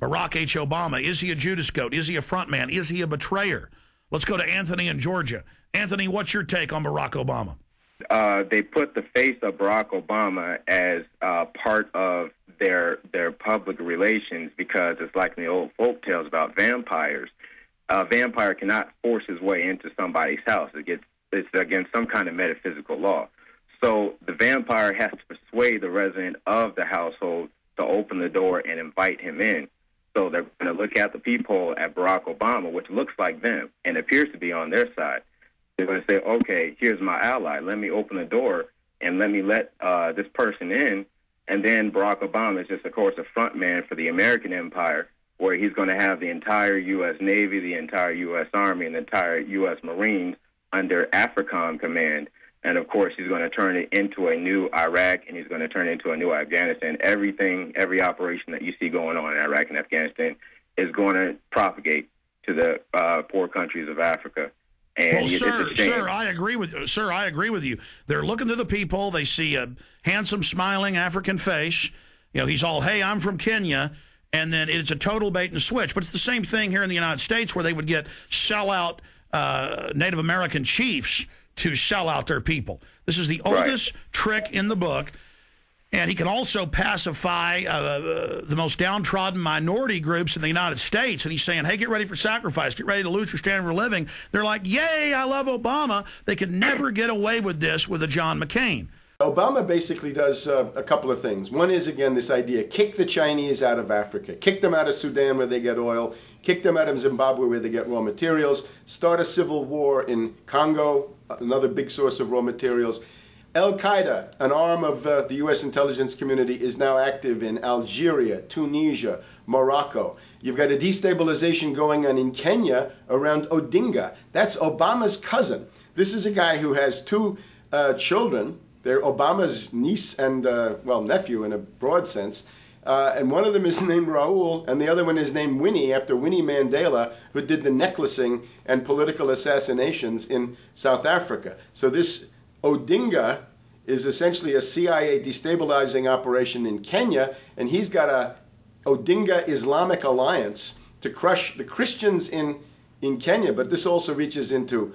Barack H. Obama. Is he a Judas goat? Is he a front man? Is he a betrayer? Let's go to Anthony in Georgia. Anthony, what's your take on Barack Obama? They put the face of Barack Obama as part of their public relations because it's like in the old folk tales about vampires. A vampire cannot force his way into somebody's house. It's against some kind of metaphysical law. So the vampire has to persuade the resident of the household to open the door and invite him in. So they're going to look at the peephole at Barack Obama, which looks like them and appears to be on their side. They're going to say, okay, here's my ally. Let me open the door and let me let this person in. And then Barack Obama is just, of course, a front man for the American empire, where he's going to have the entire U.S. Navy, the entire U.S. Army, and the entire U.S. Marines under AFRICOM command. And, of course, he's going to turn it into a new Iraq, and he's going to turn it into a new Afghanistan. Every operation that you see going on in Iraq and Afghanistan is going to propagate to the poor countries of Africa. And well, sir, I agree with you. Sir, I agree with you. They're looking to the people. They see a handsome, smiling African face. He's all, hey, I'm from Kenya. And then it's a total bait and switch. But it's the same thing here in the United States where they would get sellout Native American chiefs to sell out their people. This is the oldest trick in the book. And he can also pacify the most downtrodden minority groups in the United States. And he's saying, hey, get ready for sacrifice. Get ready to lose your standard of living. They're like, yay, I love Obama. They could never get away with this with a John McCain. Obama basically does a couple of things. One is, again, this idea, kick the Chinese out of Africa. Kick them out of Sudan where they get oil. Kick them out of Zimbabwe where they get raw materials. Start a civil war in Congo, another big source of raw materials. Al-Qaeda, an arm of the U.S. intelligence community, is now active in Algeria, Tunisia, Morocco. You've got a destabilization going on in Kenya around Odinga. That's Obama's cousin. This is a guy who has two children. They're Obama's niece and, nephew in a broad sense. And one of them is named Raul, and the other one is named Winnie, after Winnie Mandela, who did the necklacing and political assassinations in South Africa. So this Odinga is essentially a CIA destabilizing operation in Kenya, and he's got a Odinga Islamic Alliance to crush the Christians in Kenya, but this also reaches into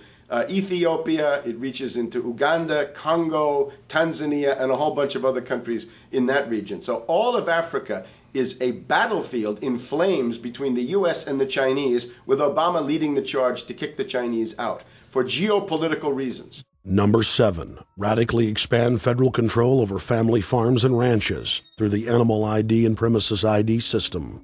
Ethiopia, it reaches into Uganda, Congo, Tanzania, and a whole bunch of other countries in that region. So all of Africa is a battlefield in flames between the U.S. and the Chinese, with Obama leading the charge to kick the Chinese out for geopolitical reasons. Number 7, radically expand federal control over family farms and ranches through the Animal ID and Premises ID system.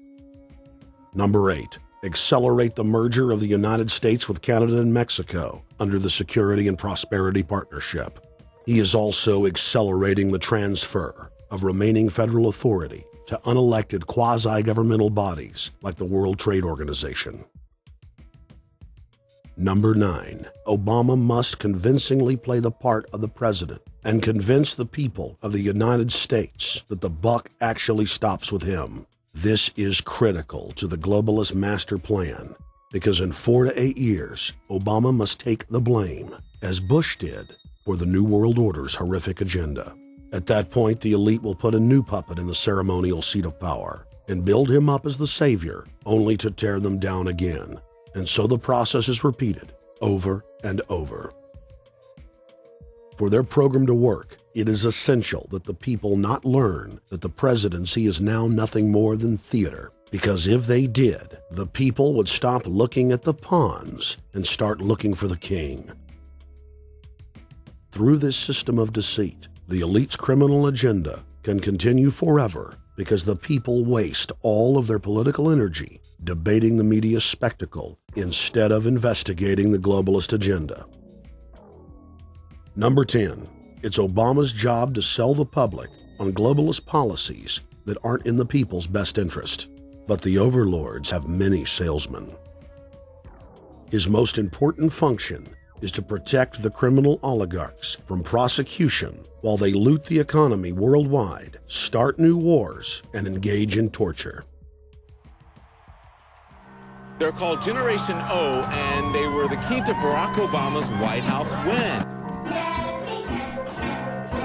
Number 8, accelerate the merger of the United States with Canada and Mexico under the Security and Prosperity Partnership. He is also accelerating the transfer of remaining federal authority to unelected quasi-governmental bodies like the World Trade Organization. Number 9, Obama must convincingly play the part of the president and convince the people of the United States that the buck actually stops with him. This is critical to the globalist master plan, because in 4 to 8 years, Obama must take the blame, as Bush did, for the New World Order's horrific agenda. At that point, the elite will put a new puppet in the ceremonial seat of power and build him up as the savior, only to tear them down again. And so the process is repeated over and over. For their program to work, it is essential that the people not learn that the presidency is now nothing more than theater, because if they did, the people would stop looking at the pawns and start looking for the king. Through this system of deceit, the elite's criminal agenda can continue forever because the people waste all of their political energy debating the media spectacle instead of investigating the globalist agenda. Number 10, it's Obama's job to sell the public on globalist policies that aren't in the people's best interest. But the overlords have many salesmen. His most important function is to protect the criminal oligarchs from prosecution while they loot the economy worldwide, start new wars, and engage in torture. They're called Generation O, and they were the key to Barack Obama's White House win.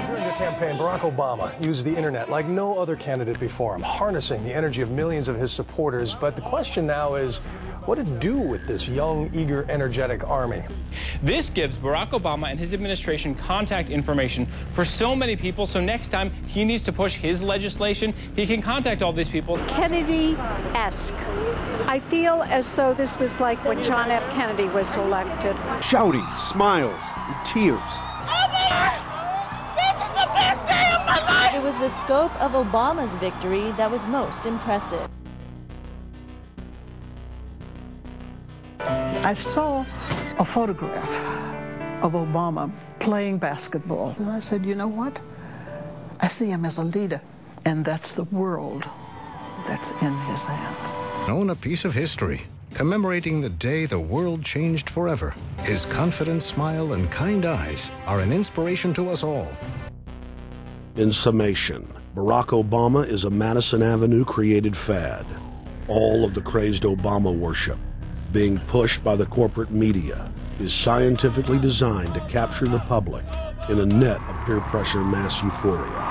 During the campaign, Barack Obama used the internet like no other candidate before him, harnessing the energy of millions of his supporters. But the question now is, what to do with this young, eager, energetic army? This gives Barack Obama and his administration contact information for so many people, so next time he needs to push his legislation, he can contact all these people. Kennedy-esque. I feel as though this was like when John F. Kennedy was elected. Shouting, smiles, and tears. It was the scope of Obama's victory that was most impressive. I saw a photograph of Obama playing basketball. And I said, you know what? I see him as a leader, and that's the world that's in his hands. Own a piece of history, commemorating the day the world changed forever. His confident smile and kind eyes are an inspiration to us all. In summation, Barack Obama is a Madison Avenue created fad. All of the crazed Obama worship, being pushed by the corporate media, is scientifically designed to capture the public in a net of peer pressure mass euphoria.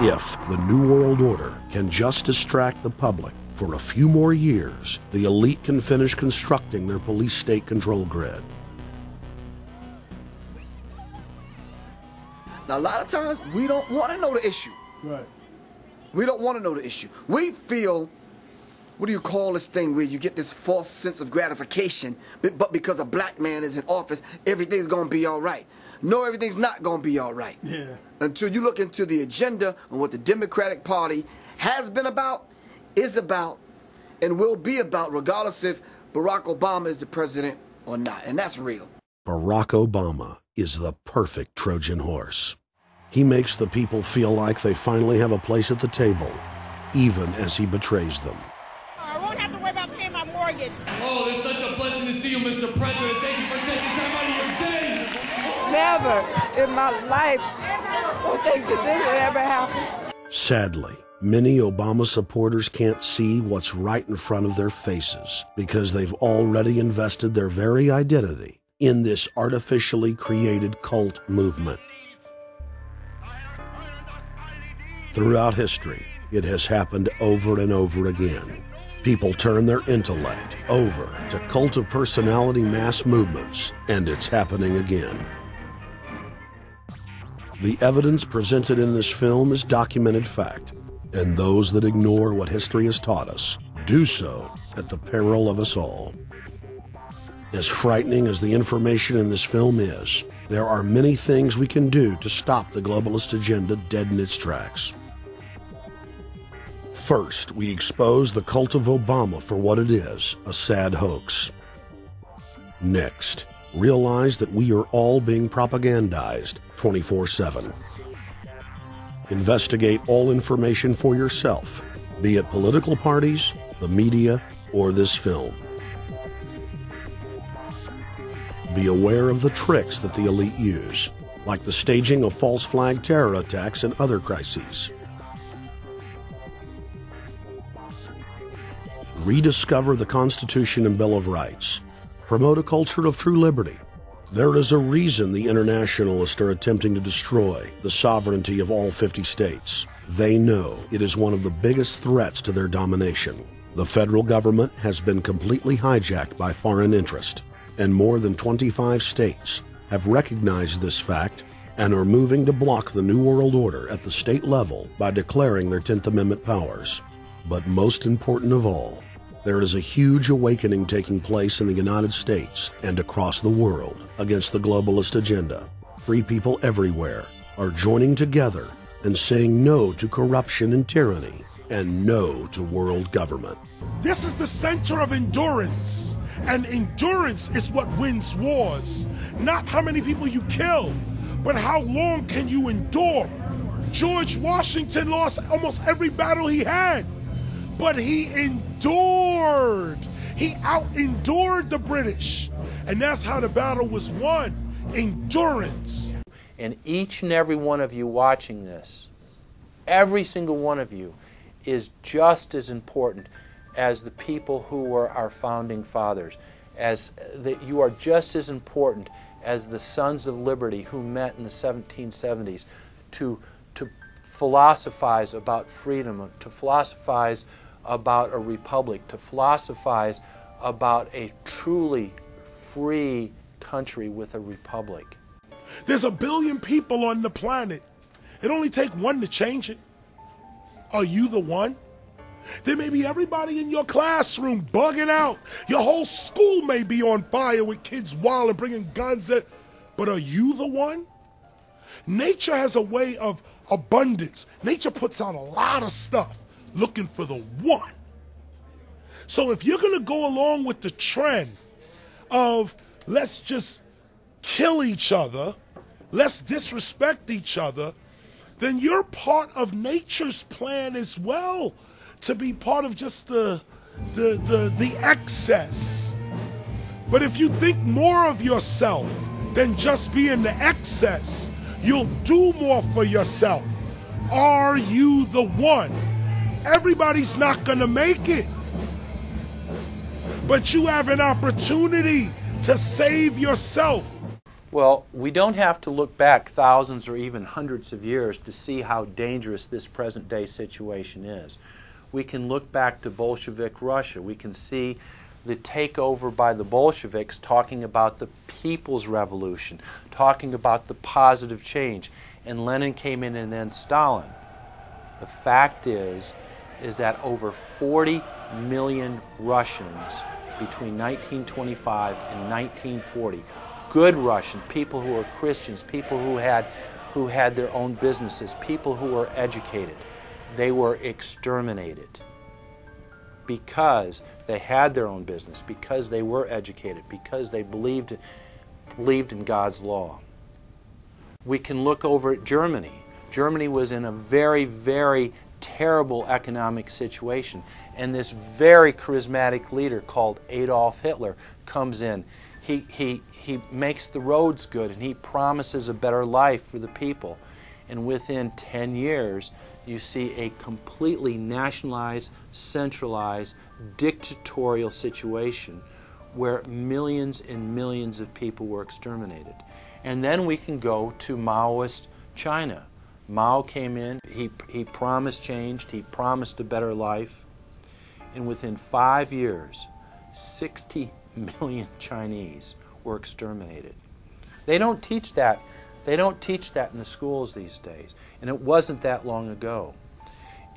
If the New World Order can just distract the public for a few more years, the elite can finish constructing their police state control grid. Now, a lot of times, we don't want to know the issue. Right. We don't want to know the issue. We feel, what do you call this thing where you get this false sense of gratification, but because a black man is in office, everything's going to be all right. No, everything's not going to be all right. Yeah. Until you look into the agenda and what the Democratic Party has been about, is about, and will be about, regardless if Barack Obama is the president or not. And that's real. Barack Obama is the perfect Trojan horse. He makes the people feel like they finally have a place at the table, even as he betrays them. I won't have to worry about paying my mortgage. Oh, it's such a blessing to see you, Mr. President. Thank you for taking time out of your day. Never in my life will think that this will ever happen. Sadly, many Obama supporters can't see what's right in front of their faces because they've already invested their very identity in this artificially created cult movement. Throughout history, it has happened over and over again. People turn their intellect over to cult of personality mass movements, and it's happening again. The evidence presented in this film is documented fact, And those that ignore what history has taught us do so at the peril of us all. As frightening as the information in this film is, there are many things we can do to stop the globalist agenda dead in its tracks. First, we expose the cult of Obama for what it is, a sad hoax. Next, realize that we are all being propagandized 24/7. Investigate all information for yourself, be it political parties, the media, or this film. Be aware of the tricks that the elite use, like the staging of false flag terror attacks and other crises. Rediscover the Constitution and Bill of Rights. Promote a culture of true liberty. There is a reason the internationalists are attempting to destroy the sovereignty of all 50 states. They know it is one of the biggest threats to their domination. The federal government has been completely hijacked by foreign interest, and more than 25 states have recognized this fact and are moving to block the New World Order at the state level by declaring their 10th Amendment powers. But most important of all, there is a huge awakening taking place in the United States and across the world against the globalist agenda. Free people everywhere are joining together and saying no to corruption and tyranny and no to world government. This is the center of endurance, and endurance is what wins wars. Not how many people you kill, but how long can you endure. George Washington lost almost every battle he had, but he endured. He out-endured the British. And that's how the battle was won. Endurance. And each and every one of you watching this, every single one of you, is just as important as the people who were our founding fathers. You are just as important as the Sons of Liberty who met in the 1770s to philosophize about freedom, to philosophize about a republic, to philosophize about a truly free country with a republic. There's 1 billion people on the planet. It only takes one to change it. Are you the one? There may be everybody in your classroom bugging out. Your whole school may be on fire with kids wild and bringing guns. But are you the one? Nature has a way of abundance. Nature puts out a lot of stuff looking for the one. So if you're going to go along with the trend of let's just kill each other, let's disrespect each other, then you're part of nature's plan as well, to be part of just the excess. But if you think more of yourself than just being the excess, you'll do more for yourself. Are you the one? Everybody's not going to make it. But you have an opportunity to save yourself. Well, we don't have to look back thousands or even hundreds of years to see how dangerous this present-day situation is. We can look back to Bolshevik Russia. We can see the takeover by the Bolsheviks talking about the people's revolution, talking about the positive change. And Lenin came in, and then Stalin. The fact is that over 40 million Russians between 1925 and 1940, good Russians, people who were Christians, people who had their own businesses, people who were educated, they were exterminated because they had their own business, because they were educated, because they believed in God's law. We can look over at Germany. Germany was in a very, very terrible economic situation, and this very charismatic leader called Adolf Hitler comes in. He makes the roads good, and he promises a better life for the people. And within 10 years, you see a completely nationalized, centralized, dictatorial situation where millions and millions of people were exterminated. And then we can go to Maoist China. Mao came in, he promised change, he promised a better life, and within 5 years, 60 million Chinese were exterminated. They don't teach that. They don't teach that in the schools these days, and it wasn't that long ago.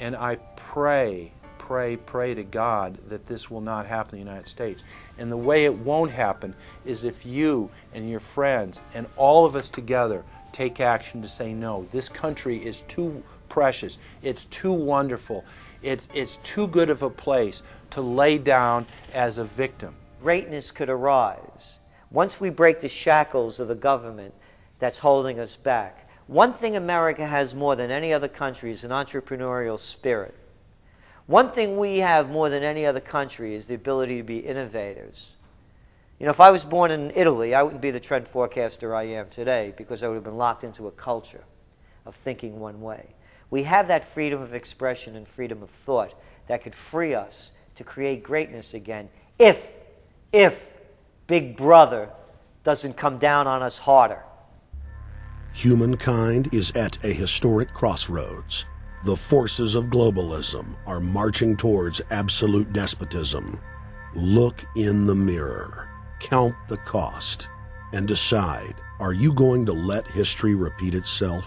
And I pray to God that this will not happen in the United States. And the way it won't happen is if you and your friends and all of us together take action to say no. This country is too precious. It's too wonderful. It's too good of a place to lay down as a victim. Greatness could arise once we break the shackles of the government that's holding us back. One thing America has more than any other country is an entrepreneurial spirit. One thing we have more than any other country is the ability to be innovators. You know, if I was born in Italy, I wouldn't be the trend forecaster I am today because I would have been locked into a culture of thinking one way. We have that freedom of expression and freedom of thought that could free us to create greatness again if Big Brother doesn't come down on us harder. Humankind is at a historic crossroads. The forces of globalism are marching towards absolute despotism. Look in the mirror, count the cost, and decide, are you going to let history repeat itself?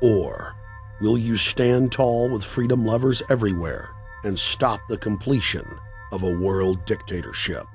Or will you stand tall with freedom lovers everywhere and stop the completion of a world dictatorship?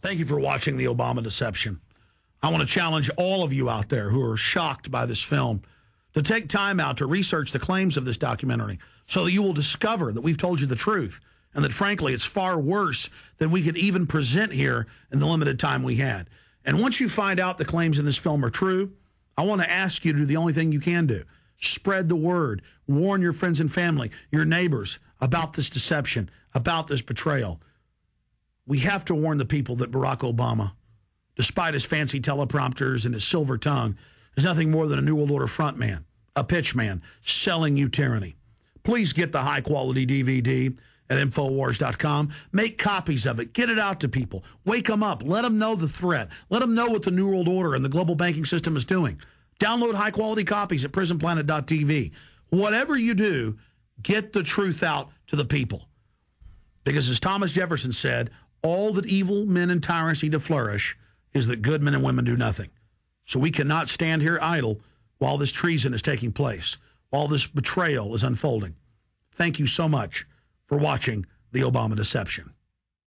Thank you for watching The Obama Deception. I want to challenge all of you out there who are shocked by this film to take time out to research the claims of this documentary so that you will discover that we've told you the truth and that, frankly, it's far worse than we could even present here in the limited time we had. And once you find out the claims in this film are true, I want to ask you to do the only thing you can do. Spread the word. Warn your friends and family, your neighbors, about this deception, about this betrayal. We have to warn the people that Barack Obama, despite his fancy teleprompters and his silver tongue, is nothing more than a New World Order frontman, a pitchman, selling you tyranny. Please get the high-quality DVD at Infowars.com. Make copies of it. Get it out to people. Wake them up. Let them know the threat. Let them know what the New World Order and the global banking system is doing. Download high-quality copies at prisonplanet.tv. Whatever you do, get the truth out to the people. Because as Thomas Jefferson said, all that evil men and tyrants need to flourish is that good men and women do nothing. So we cannot stand here idle while this treason is taking place, while this betrayal is unfolding. Thank you so much for watching The Obama Deception.